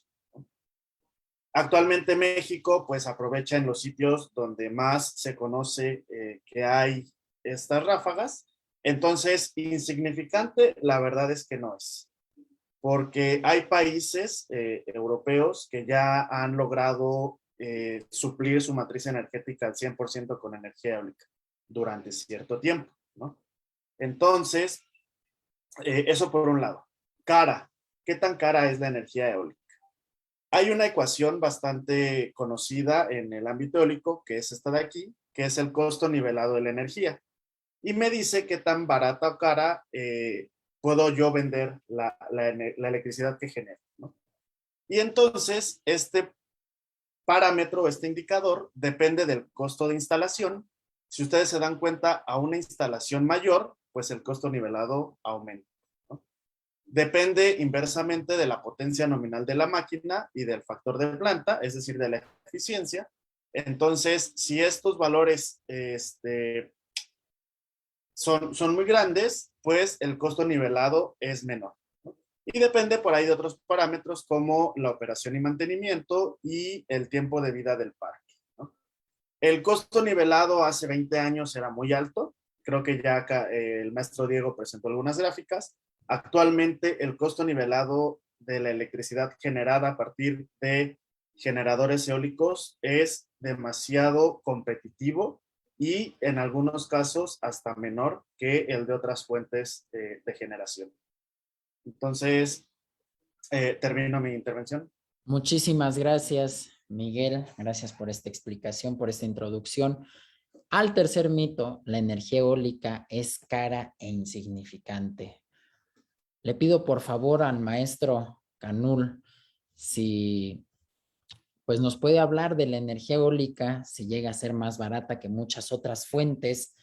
Actualmente México pues aprovecha en los sitios donde más se conoce que hay estas ráfagas. Entonces, insignificante, la verdad es que no es, porque hay países europeos que ya han logrado suplir su matriz energética al 100% con energía eólica durante cierto tiempo, ¿no? Entonces, eso por un lado. Cara. ¿Qué tan cara es la energía eólica? Hay una ecuación bastante conocida en el ámbito eólico, que es esta de aquí, que es el costo nivelado de la energía. Y me dice qué tan barata o cara puedo yo vender la electricidad que genero, ¿no? Y entonces, este parámetro, este indicador, depende del costo de instalación. Si ustedes se dan cuenta, a una instalación mayor, pues el costo nivelado aumenta, ¿no? Depende inversamente de la potencia nominal de la máquina y del factor de planta, es decir, de la eficiencia. Entonces, si estos valores son muy grandes, pues el costo nivelado es menor, ¿no? Y depende por ahí de otros parámetros como la operación y mantenimiento y el tiempo de vida del parque, ¿no? El costo nivelado hace 20 años era muy alto. Creo que ya acá, el maestro Diego presentó algunas gráficas. Actualmente el costo nivelado de la electricidad generada a partir de generadores eólicos es demasiado competitivo y en algunos casos hasta menor que el de otras fuentes de generación. Entonces, termino mi intervención. Muchísimas gracias, Miguel. Gracias por esta explicación, por esta introducción. Al tercer mito, la energía eólica es cara e insignificante. Le pido por favor al maestro Canul si pues nos puede hablar de la energía eólica, si llega a ser más barata que muchas otras fuentes.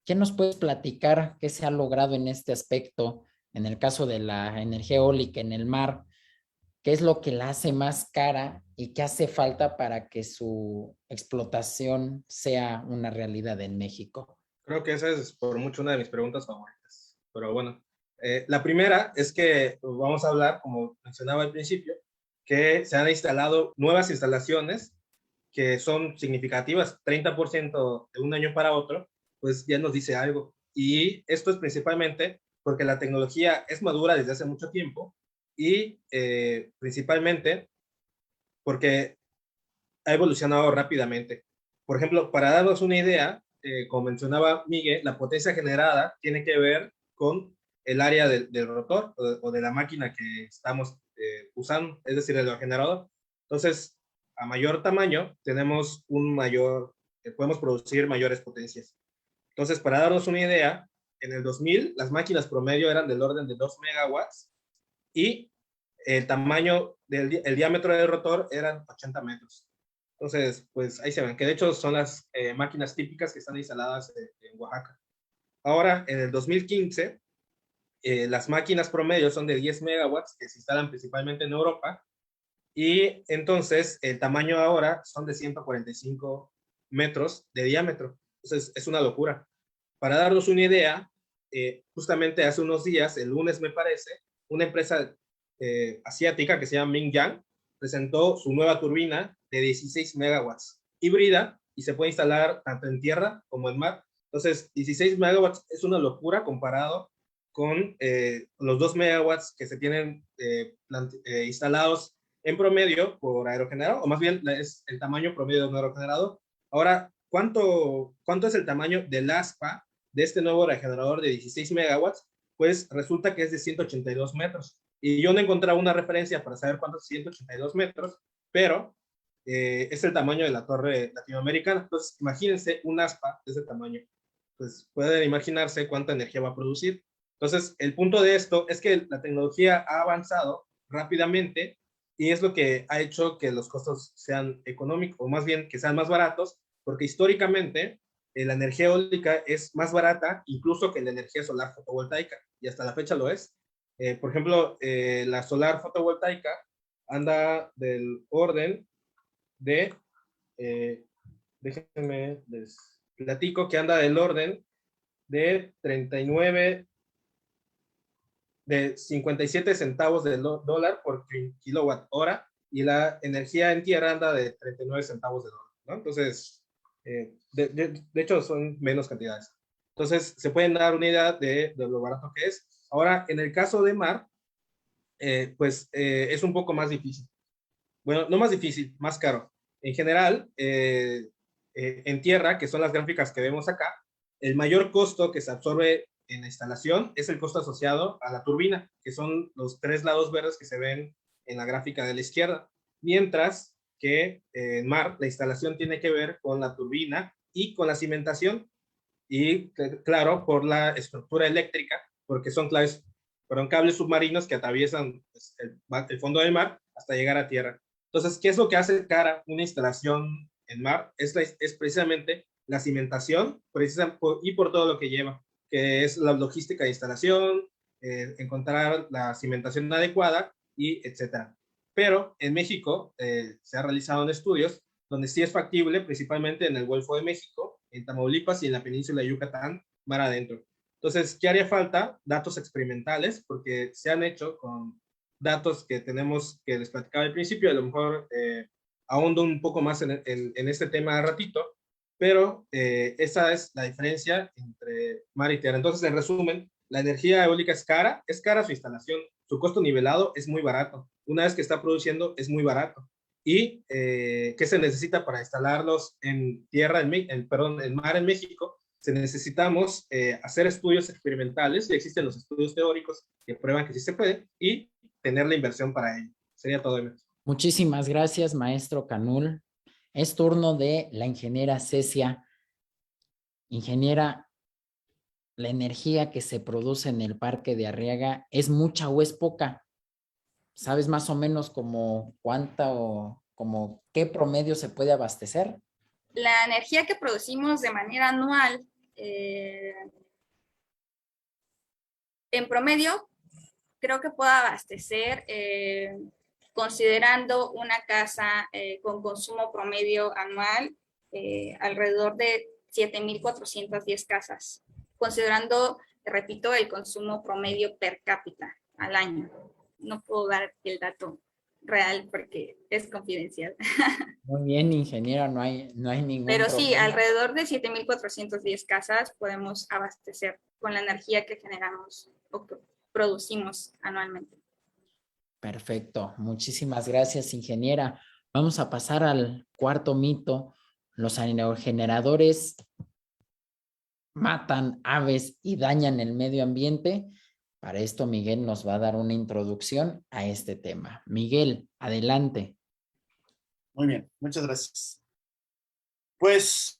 ¿Qué nos puedes platicar? ¿Qué se ha logrado en este aspecto? En el caso de la energía eólica en el mar, ¿qué es lo que la hace más cara y qué hace falta para que su explotación sea una realidad en México? Creo que esa es por mucho una de mis preguntas favoritas. Pero bueno, la primera es que vamos a hablar, como mencionaba al principio, que se han instalado nuevas instalaciones que son significativas, 30% de un año para otro, pues ya nos dice algo. Y esto es principalmente porque la tecnología es madura desde hace mucho tiempo y principalmente porque ha evolucionado rápidamente. Por ejemplo, para darnos una idea, como mencionaba Miguel, la potencia generada tiene que ver con el área del rotor o de la máquina que estamos usando, es decir, el generador. Entonces, a mayor tamaño, tenemos podemos producir mayores potencias. Entonces, para darnos una idea, en el 2000 las máquinas promedio eran del orden de 2 megawatts y el tamaño el diámetro del rotor eran 80 metros. Entonces, pues ahí se ven, que de hecho son las máquinas típicas que están instaladas en Oaxaca. Ahora, en el 2015, las máquinas promedio son de 10 megawatts que se instalan principalmente en Europa y entonces el tamaño ahora son de 145 metros de diámetro. Entonces, es una locura. Para darnos una idea, justamente hace unos días, el lunes me parece, una empresa asiática que se llama Mingyang presentó su nueva turbina de 16 megawatts, híbrida, y se puede instalar tanto en tierra como en mar. Entonces, 16 megawatts es una locura comparado con los 2 megawatts que se tienen instalados en promedio por aerogenerador, o más bien es el tamaño promedio de un aerogenerador. Ahora, ¿cuánto es el tamaño del aspa de este nuevo aerogenerador de 16 megawatts? Pues resulta que es de 182 metros. Y yo no encontraba una referencia para saber cuánto es 182 metros, pero es el tamaño de la torre latinoamericana. Entonces, imagínense un aspa de ese tamaño. Pues pueden imaginarse cuánta energía va a producir. Entonces, el punto de esto es que la tecnología ha avanzado rápidamente y es lo que ha hecho que los costos sean económicos, o más bien que sean más baratos, porque históricamente la energía eólica es más barata incluso que la energía solar fotovoltaica, y hasta la fecha lo es. Por ejemplo, la solar fotovoltaica anda del orden de, déjenme les platico que anda del orden de 57 centavos de dólar por kilowatt hora, y la energía en tierra anda de 39 centavos de dólar, ¿no? Entonces, de hecho son menos cantidades. Entonces, se pueden dar una idea de lo barato que es. Ahora, en el caso de mar, es un poco más difícil. Bueno, no más difícil, más caro. En general, en tierra, que son las gráficas que vemos acá, el mayor costo que se absorbe en la instalación es el costo asociado a la turbina, que son los 3 lados verdes que se ven en la gráfica de la izquierda. Mientras que en mar, la instalación tiene que ver con la turbina y con la cimentación, y claro, por la estructura eléctrica, porque son cables submarinos que atraviesan pues, el fondo del mar hasta llegar a tierra. Entonces, ¿qué es lo que hace cara una instalación en mar? Es precisamente la cimentación y por todo lo que lleva, que es la logística de instalación, encontrar la cimentación adecuada, y etcétera. Pero en México se han realizado estudios donde sí es factible, principalmente en el Golfo de México, en Tamaulipas y en la península de Yucatán, mar adentro. Entonces, ¿qué haría falta? Datos experimentales, porque se han hecho con datos que tenemos, que les platicaba al principio, a lo mejor ahondo un poco más en este tema ratito, pero esa es la diferencia entre mar y tierra. Entonces, en resumen, la energía eólica es cara su instalación, su costo nivelado es muy barato, una vez que está produciendo es muy barato. ¿Y qué se necesita para instalarlos en tierra, en mar en México? Necesitamos hacer estudios experimentales, y existen los estudios teóricos que prueban que sí se puede, y tener la inversión para ello. Sería todo. Muchísimas gracias, maestro Canul. Es turno de la ingeniera Cecia. Ingeniera, ¿la energía que se produce en el Parque de Arriaga es mucha o es poca? ¿Sabes más o menos como cuánta o como qué promedio se puede abastecer? La energía que producimos de manera anual, en promedio, creo que puede abastecer, considerando una casa con consumo promedio anual, alrededor de 7,410 casas, considerando, repito, el consumo promedio per cápita al año. No puedo dar el dato real porque es confidencial. Muy bien, ingeniera, no hay ningún Pero problema. sí, alrededor de 7,410 casas podemos abastecer con la energía que generamos o que producimos anualmente. Perfecto, muchísimas gracias, ingeniera. Vamos a pasar al cuarto mito. Los aerogeneradores matan aves y dañan el medio ambiente. Para esto, Miguel nos va a dar una introducción a este tema. Miguel, adelante. Muy bien, muchas gracias. Pues,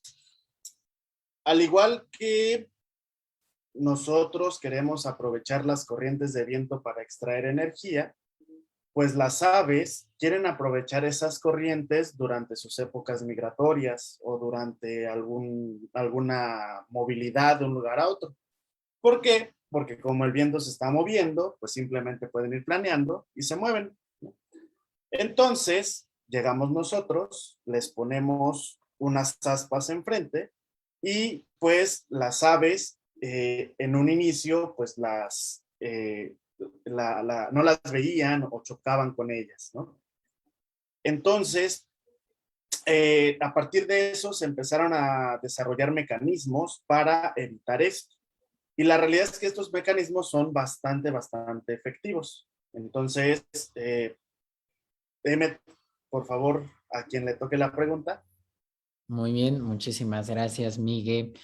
al igual que nosotros queremos aprovechar las corrientes de viento para extraer energía, pues las aves quieren aprovechar esas corrientes durante sus épocas migratorias o durante alguna movilidad de un lugar a otro. ¿Por qué? Porque como el viento se está moviendo, pues simplemente pueden ir planeando y se mueven. Entonces, llegamos nosotros, les ponemos unas aspas enfrente y pues las aves en un inicio pues no las veían o chocaban con ellas, ¿no? Entonces, a partir de eso se empezaron a desarrollar mecanismos para evitar esto. Y la realidad es que estos mecanismos son bastante efectivos. Entonces, deme, por favor, a quien le toque la pregunta. Muy bien, muchísimas gracias, Miguel.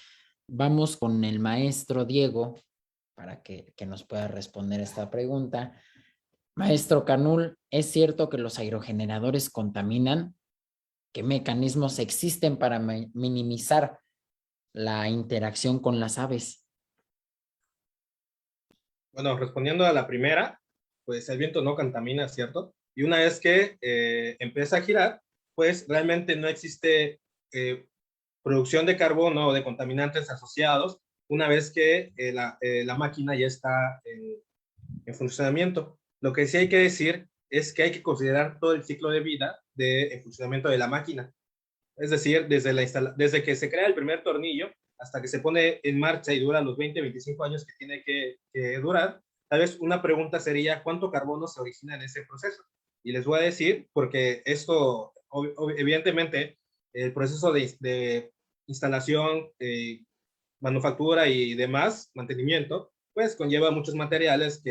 Vamos con el maestro Diego para que nos pueda responder esta pregunta. Maestro Canul, ¿es cierto que los aerogeneradores contaminan? ¿Qué mecanismos existen para minimizar la interacción con las aves? Bueno, respondiendo a la primera, pues el viento no contamina, ¿cierto? Y una vez que empieza a girar, pues realmente no existe producción de carbono o de contaminantes asociados una vez que la máquina ya está en funcionamiento. Lo que sí hay que decir es que hay que considerar todo el ciclo de vida de funcionamiento de la máquina. Es decir, desde que se crea el primer tornillo hasta que se pone en marcha y dura los 20, 25 años que tiene que durar. Tal vez una pregunta sería, ¿cuánto carbono se origina en ese proceso? Y les voy a decir, porque esto, evidentemente, el proceso de instalación, manufactura y demás, mantenimiento, pues conlleva muchos materiales,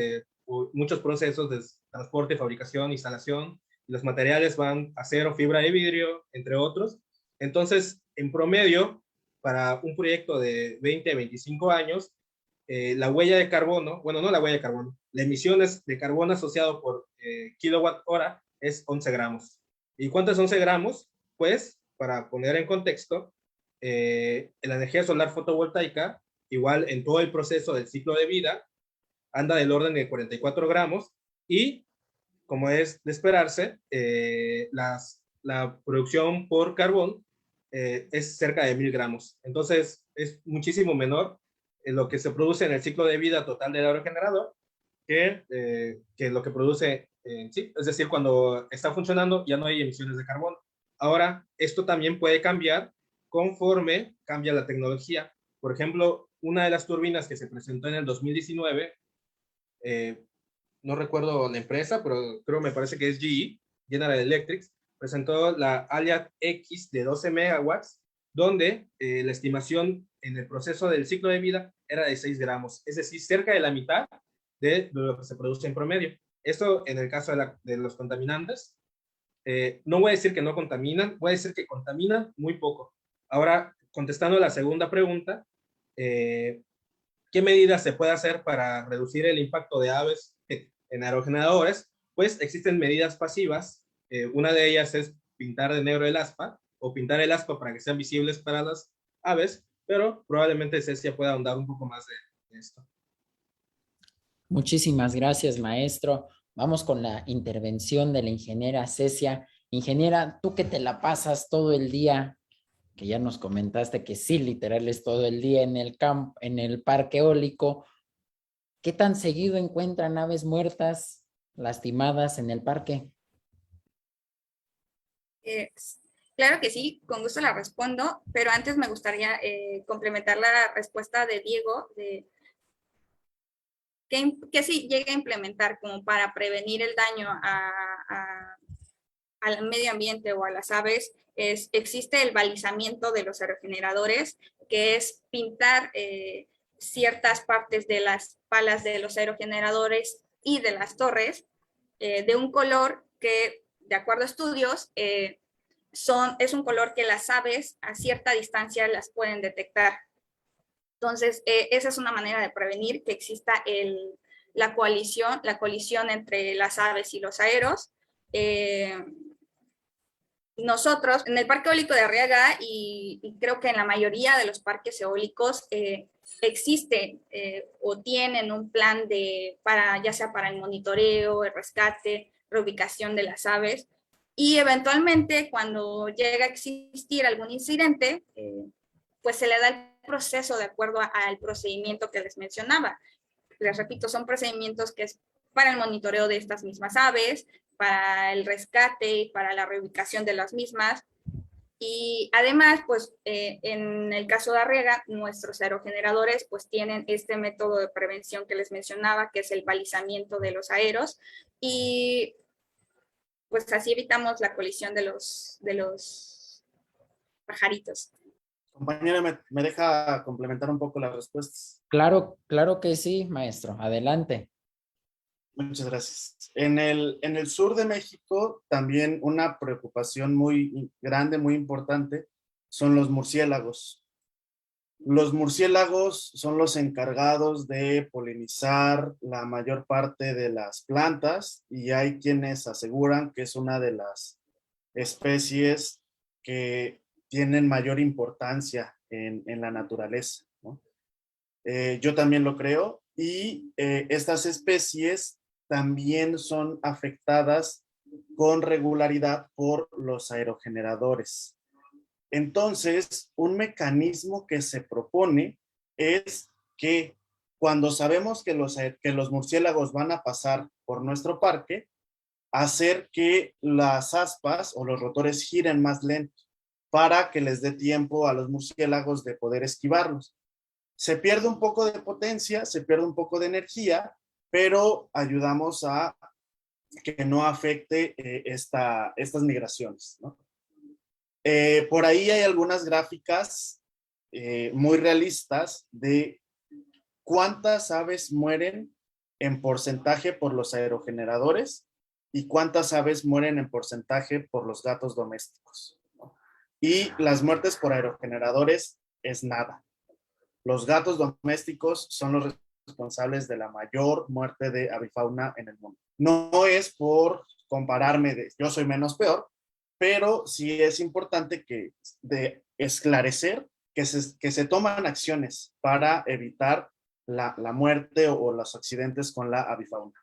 muchos procesos de transporte, fabricación, instalación. Y los materiales van acero, fibra de vidrio, entre otros. Entonces, en promedio, para un proyecto de 20 a 25 años, la huella de carbono, bueno, no la huella de carbono, la emisión de carbono asociado por kilowatt hora es 11 gramos. ¿Y cuánto es 11 gramos? Pues, para poner en contexto, la energía solar fotovoltaica, igual en todo el proceso del ciclo de vida, anda del orden de 44 gramos y, como es de esperarse, la producción por carbón es cerca de 1000 gramos. Entonces, es muchísimo menor lo que se produce en el ciclo de vida total del aerogenerador que lo que produce en sí. Es decir, cuando está funcionando ya no hay emisiones de carbono. Ahora, esto también puede cambiar conforme cambia la tecnología. Por ejemplo, una de las turbinas que se presentó en el 2019, no recuerdo la empresa, pero me parece que es GE, General Electric, presentó la Alliad X de 12 megawatts, donde la estimación en el proceso del ciclo de vida era de 6 gramos, es decir, cerca de la mitad de lo que se produce en promedio. Esto en el caso de los contaminantes. No voy a decir que no contaminan, voy a decir que contaminan muy poco. Ahora, contestando a la segunda pregunta, ¿qué medidas se puede hacer para reducir el impacto de aves en aerogeneradores? Pues existen medidas pasivas. Una de ellas es pintar de negro el aspa o pintar el aspa para que sean visibles para las aves, pero probablemente Cecia pueda ahondar un poco más de esto. Muchísimas gracias, maestro. Vamos con la intervención de la ingeniera Cecia. Ingeniera, tú que te la pasas todo el día, que ya nos comentaste que sí, literal es todo el día en el campo, en el parque eólico, ¿qué tan seguido encuentran aves muertas, lastimadas en el parque? Claro que sí, con gusto la respondo, pero antes me gustaría complementar la respuesta de Diego de que sí llegue a implementar como para prevenir el daño al medio ambiente o a las aves. Existe el balizamiento de los aerogeneradores, que es pintar ciertas partes de las palas de los aerogeneradores y de las torres de un color que, de acuerdo a estudios, es un color que las aves a cierta distancia las pueden detectar. Entonces, esa es una manera de prevenir que exista la colisión entre las aves y los aeros. Nosotros, en el Parque Eólico de Arriaga, y creo que en la mayoría de los parques eólicos, existe o tienen un plan ya sea para el monitoreo, el rescate, reubicación de las aves, y eventualmente cuando llega a existir algún incidente, pues se le da el proceso de acuerdo al procedimiento que les mencionaba. Les repito, son procedimientos que es para el monitoreo de estas mismas aves, para el rescate y para la reubicación de las mismas. Y además, pues en el caso de Arriaga, nuestros aerogeneradores pues tienen este método de prevención que les mencionaba, que es el balizamiento de los aeros, y pues así evitamos la colisión de los pajaritos. Compañera, ¿me deja complementar un poco las respuestas? Claro, claro que sí, maestro. Adelante. Muchas gracias. En el sur de México, también una preocupación muy grande, muy importante, son los murciélagos. Los murciélagos son los encargados de polinizar la mayor parte de las plantas y hay quienes aseguran que es una de las especies que tienen mayor importancia en la naturaleza, ¿no? Yo también lo creo y estas especies también son afectadas con regularidad por los aerogeneradores. Entonces, un mecanismo que se propone es que cuando sabemos que los murciélagos van a pasar por nuestro parque, hacer que las aspas o los rotores giren más lento para que les dé tiempo a los murciélagos de poder esquivarlos. Se pierde un poco de potencia, se pierde un poco de energía, pero ayudamos a que no afecte estas migraciones, ¿no? Por ahí hay algunas gráficas muy realistas de cuántas aves mueren en porcentaje por los aerogeneradores y cuántas aves mueren en porcentaje por los gatos domésticos, ¿no? Y las muertes por aerogeneradores es nada. Los gatos domésticos son los responsables de la mayor muerte de avifauna en el mundo. No es por compararme de yo soy menos peor, pero sí es importante de esclarecer que se toman acciones para evitar la muerte o los accidentes con la avifauna.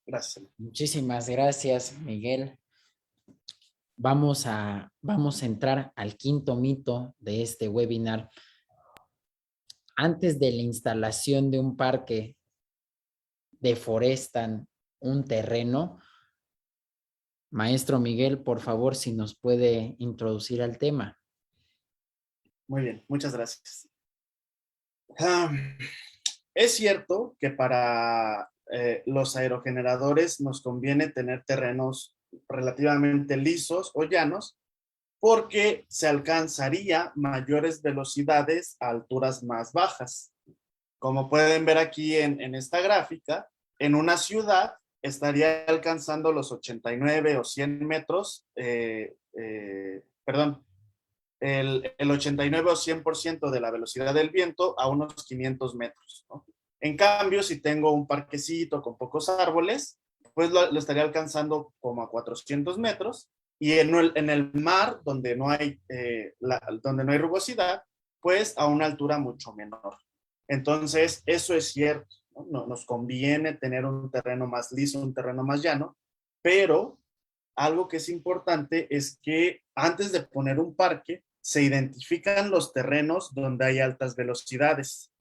Gracias. Muchísimas gracias, Miguel. Vamos a entrar al quinto mito de este webinar. Antes de la instalación de un parque, deforestan un terreno. Maestro Miguel, por favor, si nos puede introducir al tema. Muy bien, muchas gracias. Es cierto que para los aerogeneradores nos conviene tener terrenos relativamente lisos o llanos porque se alcanzaría mayores velocidades a alturas más bajas. Como pueden ver aquí en esta gráfica, en una ciudad estaría alcanzando los 89 o 100 metros, perdón, el 89 o 100% de la velocidad del viento a unos 500 metros, ¿no? En cambio, si tengo un parquecito con pocos árboles, pues lo estaría alcanzando como a 400 metros, y en el mar, donde no hay rugosidad, pues a una altura mucho menor. Entonces, eso es cierto, ¿no? Nos conviene tener un terreno más liso, un terreno más llano, pero algo que es importante es que antes de poner un parque, se identifican los terrenos donde hay altas velocidades.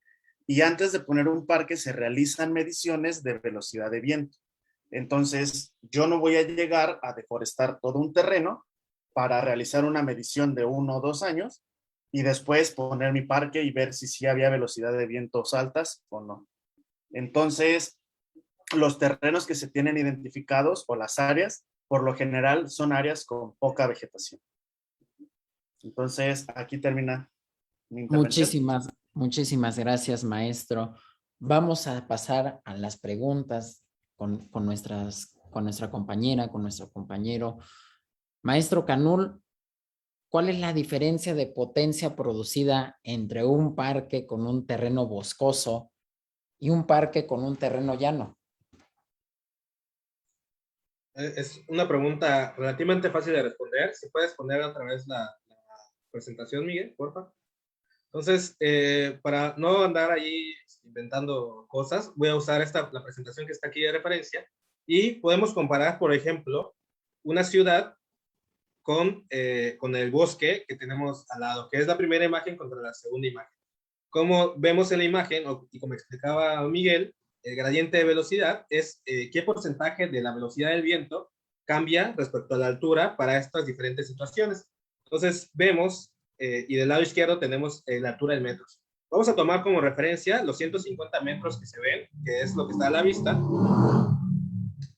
Y antes de poner un parque, se realizan mediciones de velocidad de viento. Entonces, yo no voy a llegar a deforestar todo un terreno para realizar una medición de 1 o 2 años y después poner mi parque y ver si sí había velocidad de vientos altas o no. Entonces, los terrenos que se tienen identificados o las áreas, por lo general, son áreas con poca vegetación. Entonces, aquí termina mi intervención. Muchísimas gracias, maestro. Vamos a pasar a las preguntas con nuestra compañera, con nuestro compañero. Maestro Canul, ¿cuál es la diferencia de potencia producida entre un parque con un terreno boscoso y un parque con un terreno llano? Es una pregunta relativamente fácil de responder. Si puedes poner otra vez la presentación, Miguel, por favor. Entonces, para no andar ahí inventando cosas, voy a usar la presentación que está aquí de referencia y podemos comparar, por ejemplo, una ciudad con el bosque que tenemos al lado, que es la primera imagen contra la segunda imagen. Como vemos en la imagen, y como explicaba Miguel, el gradiente de velocidad es qué porcentaje de la velocidad del viento cambia respecto a la altura para estas diferentes situaciones. Entonces, vemos, y del lado izquierdo tenemos la altura en metros. Vamos a tomar como referencia los 150 metros que se ven, que es lo que está a la vista,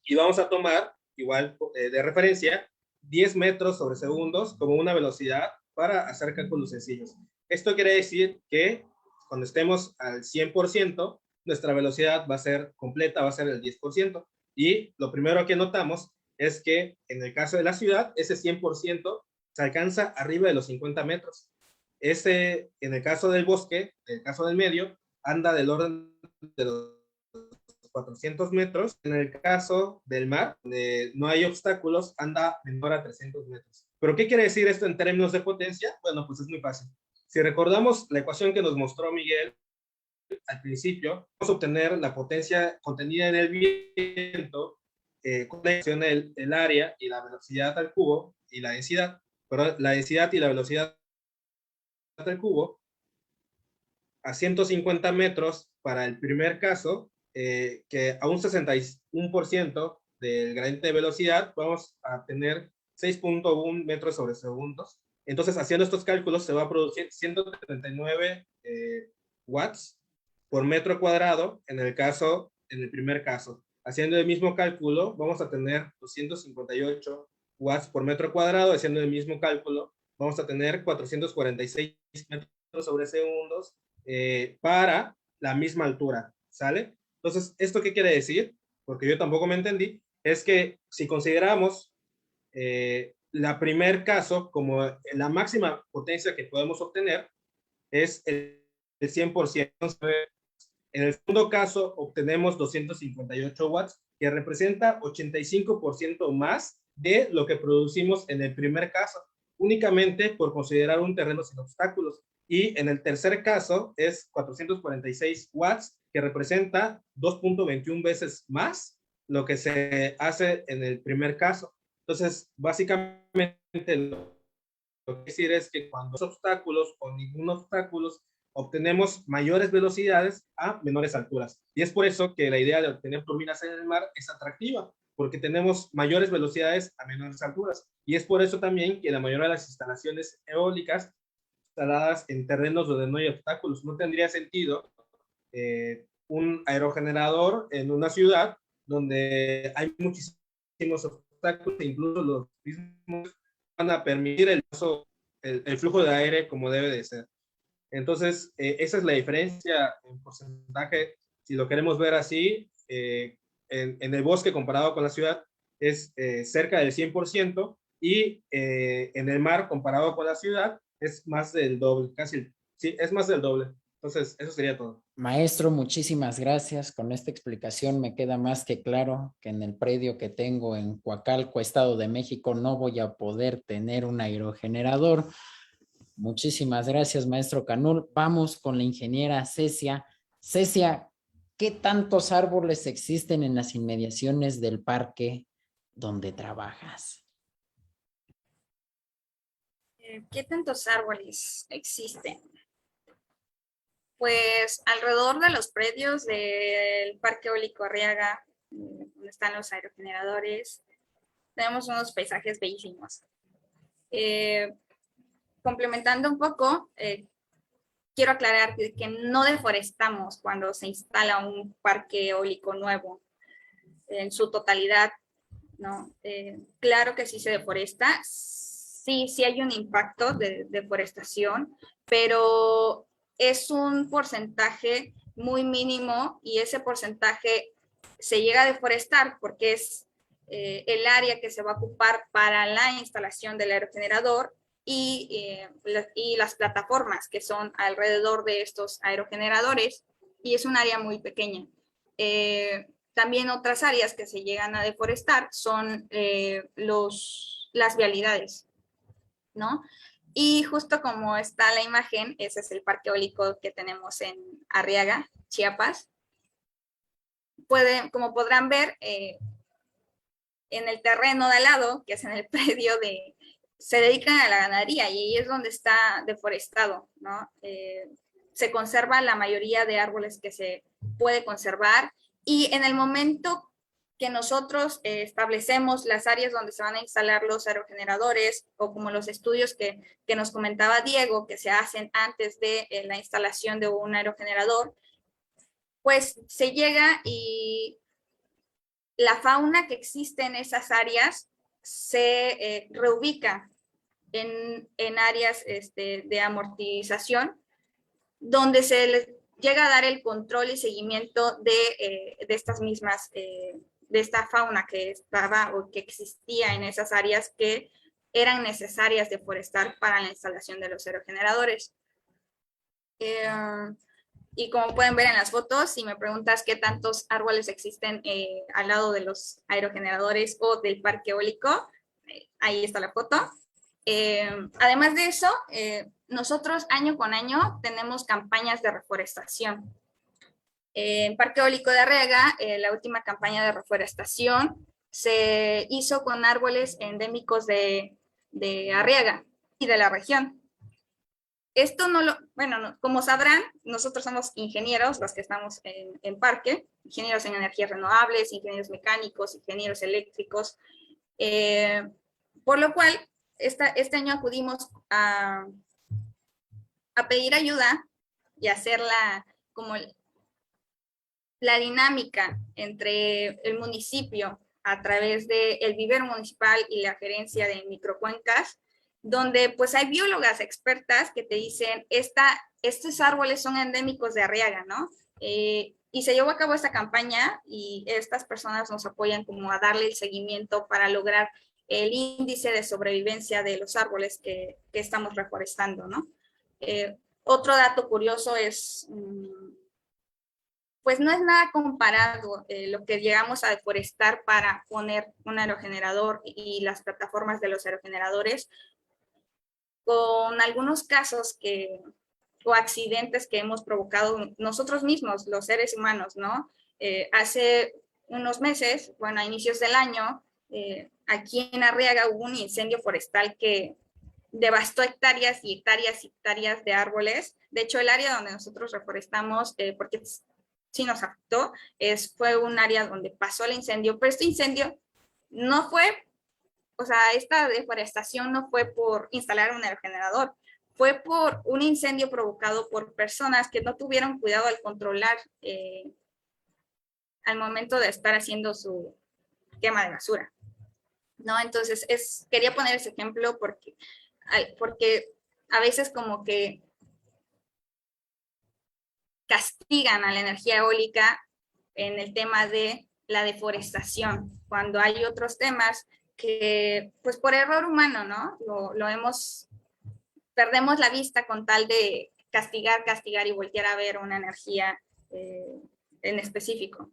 y vamos a tomar, igual de referencia, 10 metros sobre segundos como una velocidad para hacer cálculos sencillos. Esto quiere decir que cuando estemos al 100%, nuestra velocidad va a ser completa, va a ser el 10%. Y lo primero que notamos es que en el caso de la ciudad, ese 100% se alcanza arriba de los 50 metros. En el caso del bosque, en el caso del medio, anda del orden de los 400 metros. En el caso del mar, donde no hay obstáculos, anda menor a 300 metros. ¿Pero qué quiere decir esto en términos de potencia? Bueno, pues es muy fácil. Si recordamos la ecuación que nos mostró Miguel al principio, vamos a obtener la potencia contenida en el viento con la ecuación del área y la velocidad al cubo y la densidad. pero la densidad y la velocidad del cubo a 150 metros para el primer caso, que a un 61% del gradiente de velocidad vamos a tener 6.1 metros sobre segundos. Entonces, haciendo estos cálculos, se va a producir 139 watts por metro cuadrado en el primer caso. Haciendo el mismo cálculo, vamos a tener 258 watts por metro cuadrado. Haciendo el mismo cálculo, vamos a tener 446 metros sobre segundos para la misma altura, ¿sale? Entonces, ¿esto qué quiere decir? Porque yo tampoco me entendí. Es que si consideramos la primer caso como la máxima potencia que podemos obtener es el 100%. En el segundo caso obtenemos 258 watts, que representa 85% más de lo que producimos en el primer caso, únicamente por considerar un terreno sin obstáculos. Y en el tercer caso es 446 watts, que representa 2.21 veces más lo que se hace en el primer caso. Entonces, básicamente lo que quiere decir es que cuando hay obstáculos o ningún obstáculo, obtenemos mayores velocidades a menores alturas. Y es por eso que la idea de obtener turbinas en el mar es atractiva, porque tenemos mayores velocidades a menores alturas. Y es por eso también que la mayoría de las instalaciones eólicas instaladas en terrenos donde no hay obstáculos, no tendría sentido un aerogenerador en una ciudad donde hay muchísimos obstáculos, e incluso los mismos van a permitir el flujo de aire como debe de ser. Entonces, esa es la diferencia en porcentaje, si lo queremos ver así, en el bosque comparado con la ciudad es cerca del 100%, y en el mar comparado con la ciudad es más del doble, casi, sí, es más del doble. Entonces, eso sería todo. Maestro, muchísimas gracias. Con esta explicación me queda más que claro que en el predio que tengo en Coacalco, Estado de México, no voy a poder tener un aerogenerador. Muchísimas gracias, maestro Canul. Vamos con la ingeniera Cecia. Cecia, ¿qué tantos árboles existen en las inmediaciones del parque donde trabajas? ¿Qué tantos árboles existen? Pues alrededor de los predios del Parque Eólico Arriaga, donde están los aerogeneradores, tenemos unos paisajes bellísimos. Complementando un poco, quiero aclarar que no deforestamos cuando se instala un parque eólico nuevo en su totalidad, ¿no? Claro que sí se deforesta, sí hay un impacto de deforestación, pero es un porcentaje muy mínimo, y ese porcentaje se llega a deforestar porque es el área que se va a ocupar para la instalación del aerogenerador y las plataformas que son alrededor de estos aerogeneradores, y es un área muy pequeña. También otras áreas que se llegan a deforestar son las vialidades, ¿no? Y justo como está la imagen, ese es el parque eólico que tenemos en Arriaga, Chiapas. Como podrán ver, en el terreno de al lado, que es en el predio se dedican a la ganadería, y ahí es donde está deforestado, ¿no? Se conserva la mayoría de árboles que se puede conservar, y en el momento que nosotros establecemos las áreas donde se van a instalar los aerogeneradores, o como los estudios que nos comentaba Diego, que se hacen antes de la instalación de un aerogenerador, pues se llega y la fauna que existe en esas áreas se reubica en áreas de amortización, donde se les llega a dar el control y seguimiento de estas mismas, de esta fauna que estaba o que existía en esas áreas que eran necesarias deforestar para la instalación de los aerogeneradores. Y como pueden ver en las fotos, si me preguntas qué tantos árboles existen al lado de los aerogeneradores o del parque eólico, ahí está la foto. Además de eso, nosotros año con año tenemos campañas de reforestación. En Parque Eólico de Arriaga, la última campaña de reforestación se hizo con árboles endémicos de de Arriaga y de la región. Esto como sabrán, nosotros somos ingenieros, los que estamos en parque, ingenieros en energías renovables, ingenieros mecánicos, ingenieros eléctricos, por lo cual este año acudimos a pedir ayuda y hacer la dinámica entre el municipio a través del vivero municipal y la gerencia de microcuencas, donde pues hay biólogas expertas que te dicen, estos árboles son endémicos de Arriaga, ¿no? Y se llevó a cabo esta campaña y estas personas nos apoyan como a darle el seguimiento para lograr el índice de sobrevivencia de los árboles que estamos reforestando, ¿no? Otro dato curioso es, pues no es nada comparado lo que llegamos a deforestar para poner un aerogenerador y las plataformas de los aerogeneradores con algunos casos o accidentes que hemos provocado nosotros mismos, los seres humanos, ¿no? Hace unos meses, bueno, a inicios del año, aquí en Arriaga hubo un incendio forestal que devastó hectáreas y hectáreas y hectáreas de árboles. De hecho, el área donde nosotros reforestamos, porque sí nos afectó, fue un área donde pasó el incendio, pero este incendio no fue, o sea, esta deforestación no fue por instalar un aerogenerador, fue por un incendio provocado por personas que no tuvieron cuidado al controlar al momento de estar haciendo su quema de basura, ¿no? Entonces, quería poner ese ejemplo porque a veces como que castigan a la energía eólica en el tema de la deforestación, cuando hay otros temas que, pues por error humano, ¿no? Perdemos la vista con tal de castigar y voltear a ver una energía en específico.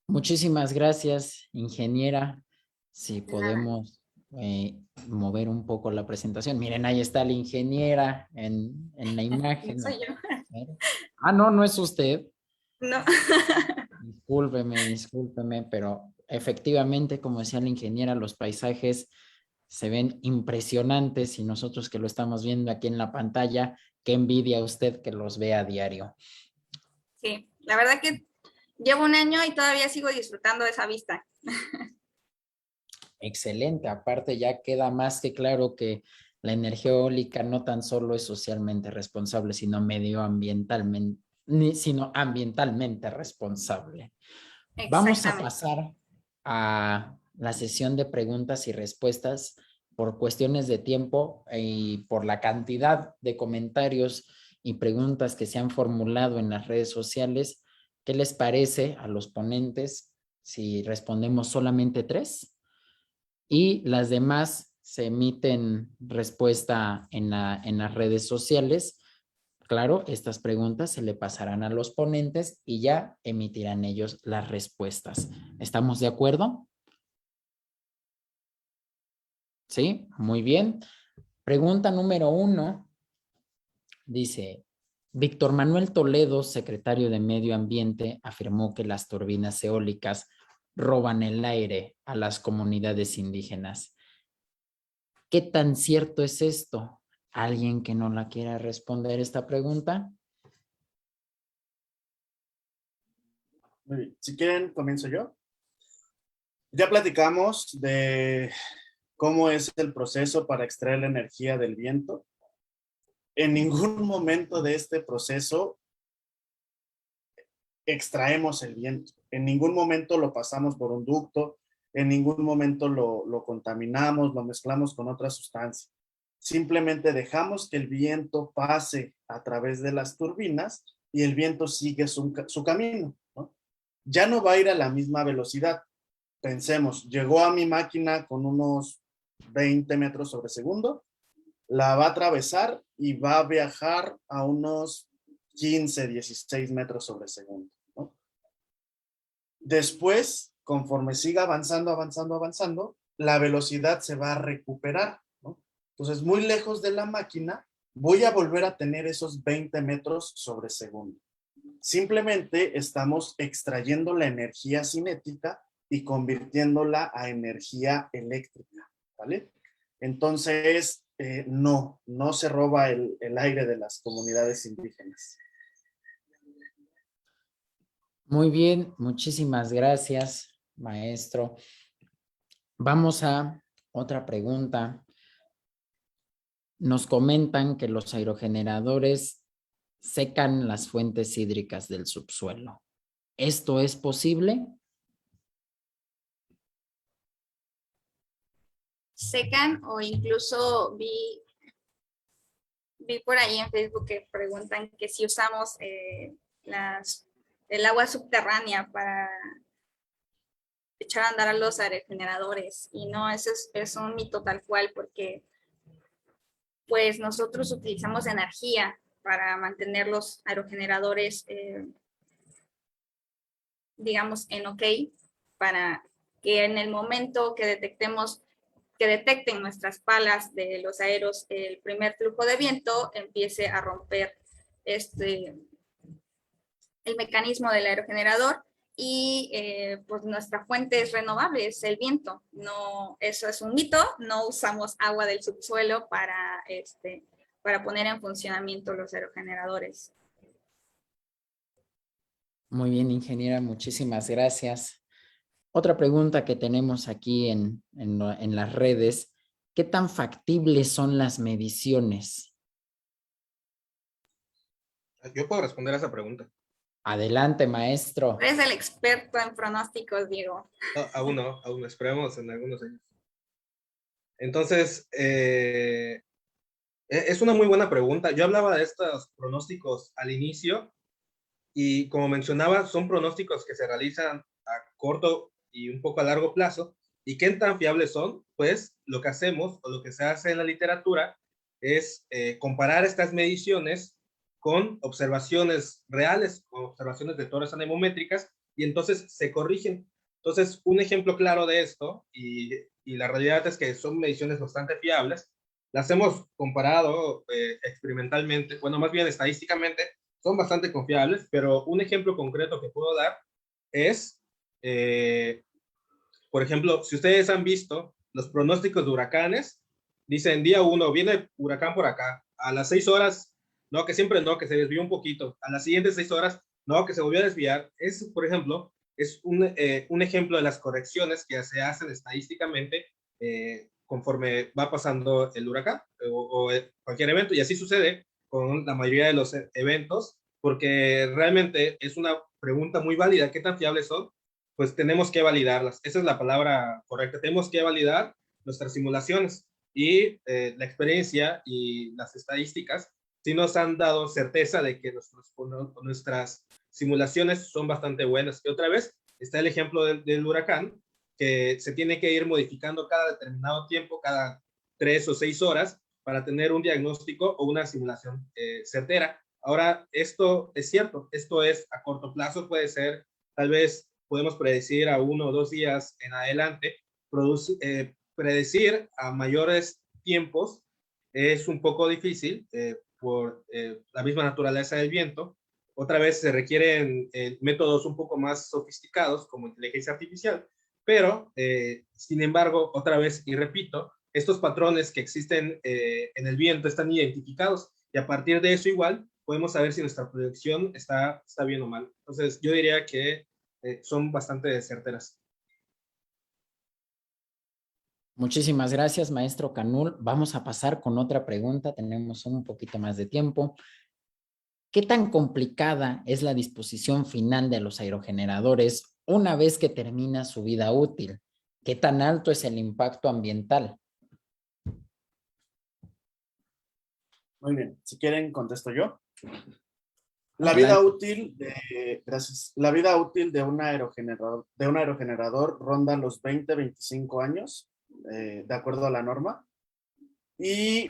Muchísimas gracias, ingeniera. Si podemos mover un poco la presentación. Miren, ahí está la ingeniera en la imagen. No soy yo. Ah, no, no es usted. No. Discúlpeme, pero efectivamente, como decía la ingeniera, los paisajes se ven impresionantes y nosotros que lo estamos viendo aquí en la pantalla, qué envidia usted que los vea a diario. Sí, la verdad que llevo un año y todavía sigo disfrutando de esa vista. Excelente, aparte ya queda más que claro que la energía eólica no tan solo es socialmente responsable, sino medioambientalmente, sino ambientalmente responsable. Vamos a pasar a la sesión de preguntas y respuestas por cuestiones de tiempo y por la cantidad de comentarios y preguntas que se han formulado en las redes sociales. ¿Qué les parece a los ponentes si respondemos solamente 3? Y las demás se emiten respuesta en las redes sociales. Claro, estas preguntas se le pasarán a los ponentes y ya emitirán ellos las respuestas. ¿Estamos de acuerdo? Sí, muy bien. Pregunta número 1. Dice, Víctor Manuel Toledo, secretario de Medio Ambiente, afirmó que las turbinas eólicas roban el aire a las comunidades indígenas. ¿Qué tan cierto es esto? ¿Alguien que no la quiera responder esta pregunta? Muy bien. Si quieren, comienzo yo. Ya platicamos de cómo es el proceso para extraer la energía del viento. En ningún momento de este proceso extraemos el viento. En ningún momento lo pasamos por un ducto, en ningún momento lo contaminamos, lo mezclamos con otra sustancia. Simplemente dejamos que el viento pase a través de las turbinas y el viento sigue su camino, ¿no? Ya no va a ir a la misma velocidad. Pensemos, llegó a mi máquina con unos 20 metros sobre segundo, la va a atravesar y va a viajar a unos 15, 16 metros sobre segundo, ¿no? Después, conforme siga avanzando, la velocidad se va a recuperar, ¿no? Entonces, muy lejos de la máquina, voy a volver a tener esos 20 metros sobre segundo. Simplemente estamos extrayendo la energía cinética y convirtiéndola a energía eléctrica. ¿vale? Entonces, no se roba el aire de las comunidades indígenas. Muy bien, muchísimas gracias, maestro. Vamos a otra pregunta. Nos comentan que los aerogeneradores secan las fuentes hídricas del subsuelo. ¿Esto es posible? Secan, o incluso vi por ahí en Facebook que preguntan que si usamos el agua subterránea para echar a andar a los aerogeneradores, y no, eso es un mito tal cual, porque pues nosotros utilizamos energía para mantener los aerogeneradores, digamos, en OK, para que en el momento que detecten nuestras palas de los aeros el primer flujo de viento, empiece a romper el mecanismo del aerogenerador, y pues nuestra fuente es renovable, es el viento. No, eso es un mito, no usamos agua del subsuelo para poner en funcionamiento los aerogeneradores. Muy bien, ingeniera, muchísimas gracias. Otra pregunta que tenemos aquí en las redes: ¿qué tan factibles son las mediciones? Yo puedo responder a esa pregunta. Adelante, maestro. Eres el experto en pronósticos, Diego. No, aún no, esperemos en algunos años. Entonces, es una muy buena pregunta. Yo hablaba de estos pronósticos al inicio y, como mencionaba, son pronósticos que se realizan a corto y un poco a largo plazo. ¿Y qué tan fiables son? Pues lo que hacemos, o lo que se hace en la literatura, es comparar estas mediciones con observaciones reales, con observaciones de torres anemométricas, y entonces se corrigen. Entonces, un ejemplo claro de esto, y la realidad es que son mediciones bastante fiables, las hemos comparado experimentalmente, bueno, más bien estadísticamente, son bastante confiables, pero un ejemplo concreto que puedo dar es, por ejemplo, si ustedes han visto los pronósticos de huracanes, dicen día 1, viene huracán por acá, a las 6 horas, no, que siempre no, que se desvió un poquito, a las siguientes 6 horas, no, que se volvió a desviar. Es, por ejemplo, es un ejemplo de las correcciones que se hacen estadísticamente conforme va pasando el huracán o cualquier evento, y así sucede con la mayoría de los eventos, porque realmente es una pregunta muy válida. ¿Qué tan fiables son? Pues tenemos que validarlas. Esa es la palabra correcta. Tenemos que validar nuestras simulaciones, y la experiencia y las estadísticas sí nos han dado certeza de que nuestras simulaciones son bastante buenas. Y otra vez está el ejemplo del huracán, que se tiene que ir modificando cada determinado tiempo, cada 3 o 6 horas, para tener un diagnóstico o una simulación certera. Ahora, esto es cierto, esto es a corto plazo, puede ser, tal vez podemos predecir a 1 o 2 días en adelante. Predecir a mayores tiempos es un poco difícil por la misma naturaleza del viento. Otra vez se requieren métodos un poco más sofisticados como inteligencia artificial, pero sin embargo, otra vez, y repito, estos patrones que existen en el viento están identificados, y a partir de eso igual podemos saber si nuestra predicción está bien o mal. Entonces yo diría que son bastante certeras. Muchísimas gracias, maestro Canul. Vamos a pasar con otra pregunta. Tenemos un poquito más de tiempo. ¿Qué tan complicada es la disposición final de los aerogeneradores una vez que termina su vida útil? ¿Qué tan alto es el impacto ambiental? Muy bien, si quieren contesto yo. La vida útil de un aerogenerador ronda los 20-25 años, de acuerdo a la norma. Y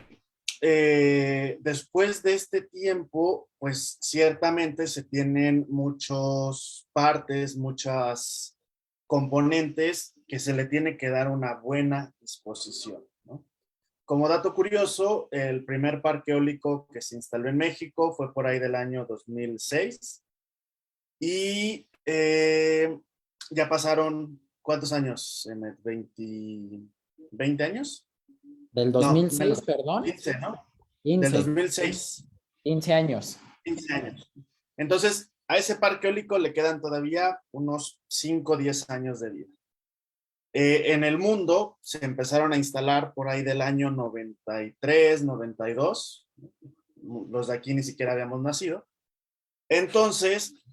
después de este tiempo, pues ciertamente se tienen muchas partes, muchas componentes que se le tiene que dar una buena disposición, ¿no? Como dato curioso, el primer parque eólico que se instaló en México fue por ahí del año 2006, y ya pasaron, ¿cuántos años? 20, ¿20 años? Del No, 2006, menos. perdón. 15, ¿no? Del 15, 2006. 15 años. 15 años. Entonces, a ese parque eólico le quedan todavía unos 5 o 10 años de vida. En el mundo se empezaron a instalar por ahí del año 93, 92. Los de aquí ni siquiera habíamos nacido. Entonces,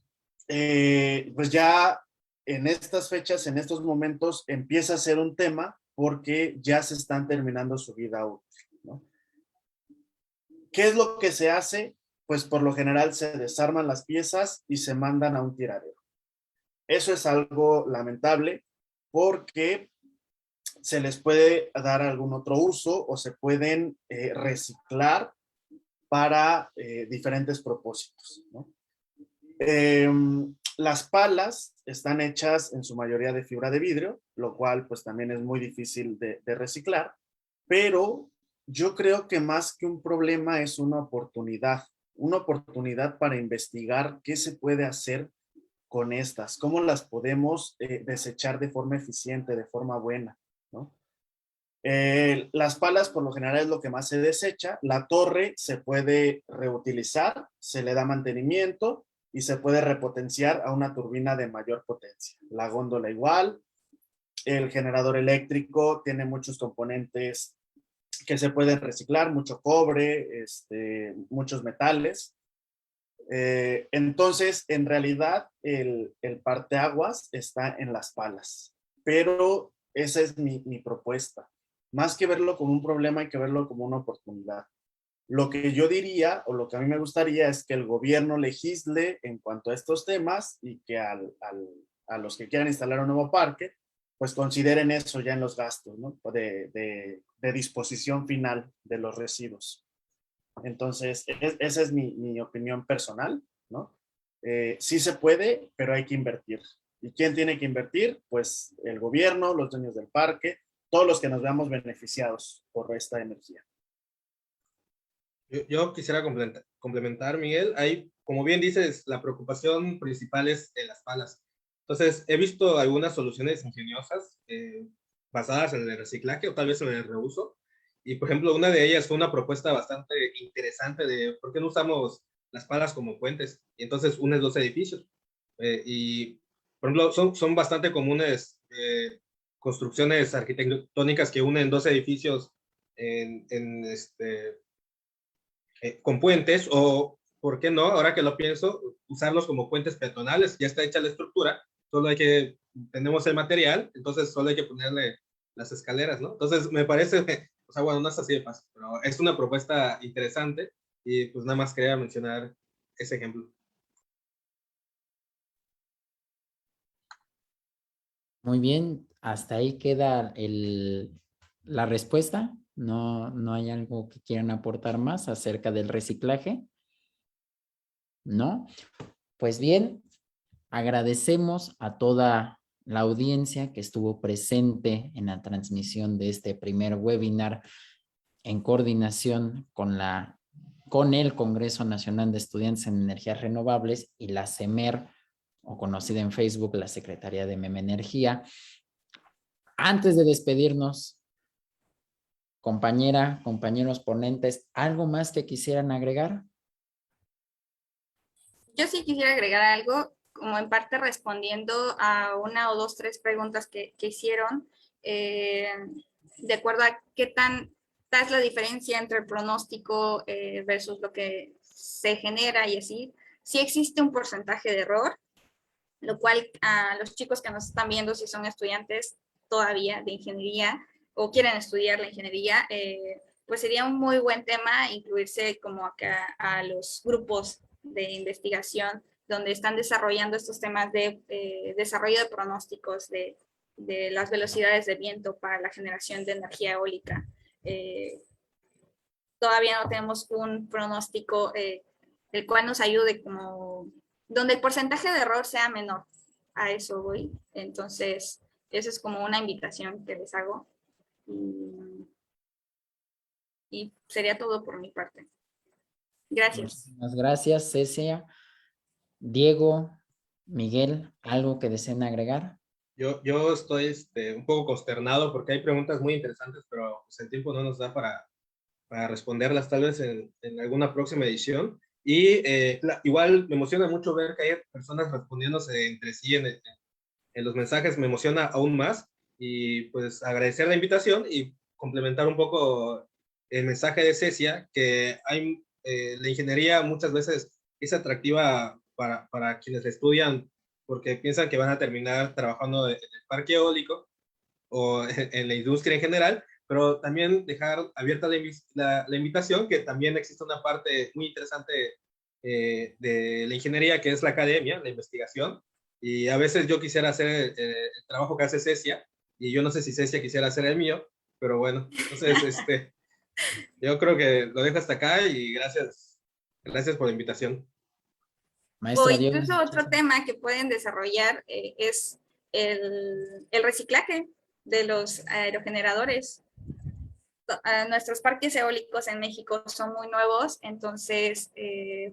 pues ya en estas fechas, en estos momentos, empieza a ser un tema porque ya se están terminando su vida útil, ¿no? ¿Qué es lo que se hace? Pues por lo general se desarman las piezas y se mandan a un tiradero. Eso es algo lamentable porque se les puede dar algún otro uso o se pueden reciclar para diferentes propósitos, ¿no? Las palas están hechas en su mayoría de fibra de vidrio, lo cual pues también es muy difícil de reciclar, pero yo creo que más que un problema es una oportunidad para investigar qué se puede hacer con estas, cómo las podemos desechar de forma eficiente, de forma buena, ¿no? Las palas por lo general es lo que más se desecha. La torre se puede reutilizar, se le da mantenimiento y se puede repotenciar a una turbina de mayor potencia. La góndola igual. El generador eléctrico tiene muchos componentes que se pueden reciclar, mucho cobre, muchos metales. Entonces, en realidad, el parteaguas está en las palas, pero esa es mi propuesta. Más que verlo como un problema, hay que verlo como una oportunidad. Lo que yo diría, o lo que a mí me gustaría, es que el gobierno legisle en cuanto a estos temas y que a los que quieran instalar un nuevo parque, pues consideren eso ya en los gastos, ¿no? De disposición final de los residuos. Entonces, esa es mi opinión personal, ¿no? Sí se puede, pero hay que invertir. ¿Y quién tiene que invertir? Pues el gobierno, los dueños del parque, todos los que nos veamos beneficiados por esta energía. Yo quisiera complementar, Miguel. Hay, como bien dices, la preocupación principal es de las palas. Entonces, he visto algunas soluciones ingeniosas basadas en el reciclaje o tal vez en el reuso. Y, por ejemplo, una de ellas fue una propuesta bastante interesante de por qué no usamos las palas como puentes. Y entonces unes dos edificios. Y, por ejemplo, son bastante comunes construcciones arquitectónicas que unen dos edificios con puentes, o, ¿por qué no? Ahora que lo pienso, usarlos como puentes peatonales. Ya está hecha la estructura, tenemos el material, entonces solo hay que ponerle las escaleras, ¿no? Entonces, me parece, o sea, bueno, no es así de fácil, pero es una propuesta interesante y pues nada más quería mencionar ese ejemplo. Muy bien, hasta ahí queda la respuesta. No hay algo que quieran aportar más acerca del reciclaje. ¿No? Pues bien, agradecemos a toda la audiencia que estuvo presente en la transmisión de este primer webinar en coordinación con el Congreso Nacional de Estudiantes en Energías Renovables y la CEMER, o conocida en Facebook, la Secretaría de Energía. Antes de despedirnos, compañera, compañeros ponentes, ¿algo más que quisieran agregar? Yo sí quisiera agregar algo, como en parte respondiendo a una o dos, tres preguntas que hicieron, de acuerdo a qué tanta es la diferencia entre el pronóstico versus lo que se genera y así. Sí existe un porcentaje de error, lo cual a los chicos que nos están viendo, si son estudiantes todavía de ingeniería o quieren estudiar la ingeniería, pues sería un muy buen tema incluirse como acá a los grupos de investigación donde están desarrollando estos temas de desarrollo de pronósticos de las velocidades de viento para la generación de energía eólica. Todavía no tenemos un pronóstico el cual nos ayude como donde el porcentaje de error sea menor. A eso voy. Entonces, esa es como una invitación que les hago. Y sería todo por mi parte. Gracias. Muchas gracias, Cecia. Diego, Miguel, ¿algo que deseen agregar? Yo estoy un poco consternado porque hay preguntas muy interesantes, pero pues, el tiempo no nos da para responderlas tal vez en alguna próxima edición. Y igual me emociona mucho ver que hay personas respondiéndose entre sí en los mensajes, me emociona aún más. Y pues agradecer la invitación y complementar un poco el mensaje de Cecia, que hay, la ingeniería muchas veces es atractiva para quienes estudian porque piensan que van a terminar trabajando en el parque eólico o en la industria en general, pero también dejar abierta la invitación, que también existe una parte muy interesante de la ingeniería, que es la academia, la investigación, y a veces yo quisiera hacer el trabajo que hace Cecia, y yo no sé si Cecia quisiera hacer el mío, pero bueno, entonces yo creo que lo dejo hasta acá y gracias por la invitación. O Maestro Diego. incluso otro tema que pueden desarrollar es el reciclaje de los aerogeneradores. Nuestros parques eólicos en México son muy nuevos, entonces,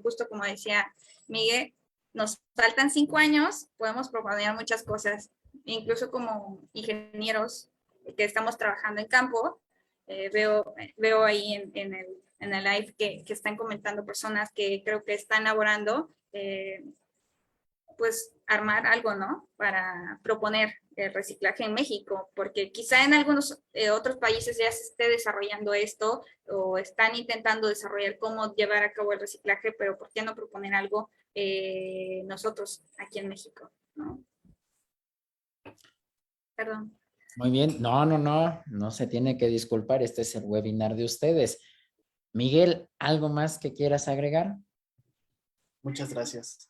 justo como decía Miguel, nos faltan 5 años, podemos proponer muchas cosas, incluso como ingenieros que estamos trabajando en campo. Veo ahí en el live que están comentando personas que creo que están elaborando, pues armar algo, ¿no? Para proponer el reciclaje en México, porque quizá en algunos otros países ya se esté desarrollando esto o están intentando desarrollar cómo llevar a cabo el reciclaje, pero ¿por qué no proponer algo nosotros aquí en México, ¿no? Perdón. Muy bien. No se tiene que disculpar. Este es el webinar de ustedes. Miguel, ¿algo más que quieras agregar? Muchas gracias.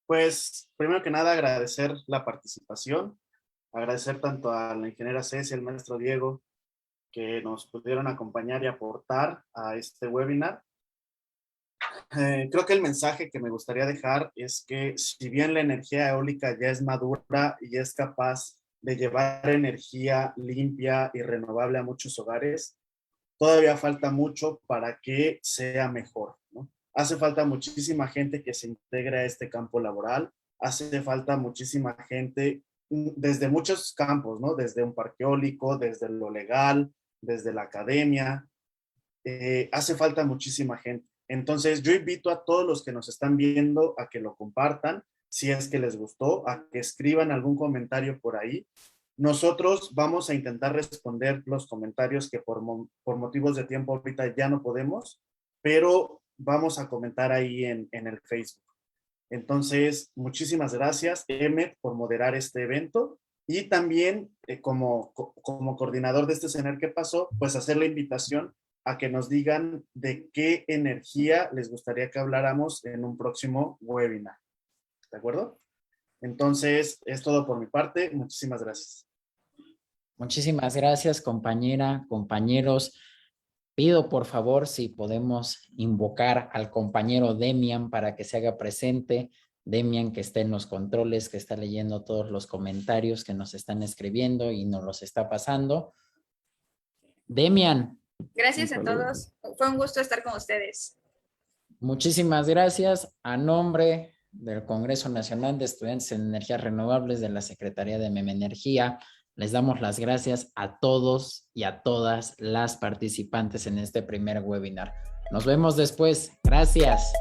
Pues, primero que nada, agradecer la participación, agradecer tanto a la ingeniera Cecia y al maestro Diego que nos pudieron acompañar y aportar a este webinar. Creo que el mensaje que me gustaría dejar es que si bien la energía eólica ya es madura y es capaz de llevar energía limpia y renovable a muchos hogares, todavía falta mucho para que sea mejor, ¿no? Hace falta muchísima gente que se integre a este campo laboral, hace falta muchísima gente desde muchos campos, ¿no? Desde un parque eólico, desde lo legal, desde la academia, hace falta muchísima gente. Entonces yo invito a todos los que nos están viendo a que lo compartan, si es que les gustó, a que escriban algún comentario por ahí. Nosotros vamos a intentar responder los comentarios que por motivos de tiempo ahorita ya no podemos, pero vamos a comentar ahí en el Facebook. Entonces, muchísimas gracias, Emmet, por moderar este evento y también como coordinador de este CENER que pasó, pues hacer la invitación a que nos digan de qué energía les gustaría que habláramos en un próximo webinar. ¿De acuerdo? Entonces, es todo por mi parte. Muchísimas gracias. Muchísimas gracias, compañera, compañeros. Pido por favor si podemos invocar al compañero Demian para que se haga presente. Demian, que está en los controles, que está leyendo todos los comentarios que nos están escribiendo y nos los está pasando. Demian. Gracias a todos. Fue un gusto estar con ustedes. Muchísimas gracias. A nombre del Congreso Nacional de Estudiantes en Energías Renovables de la Secretaría de Memenergía, les damos las gracias a todos y a todas las participantes en este primer webinar. Nos vemos después. Gracias.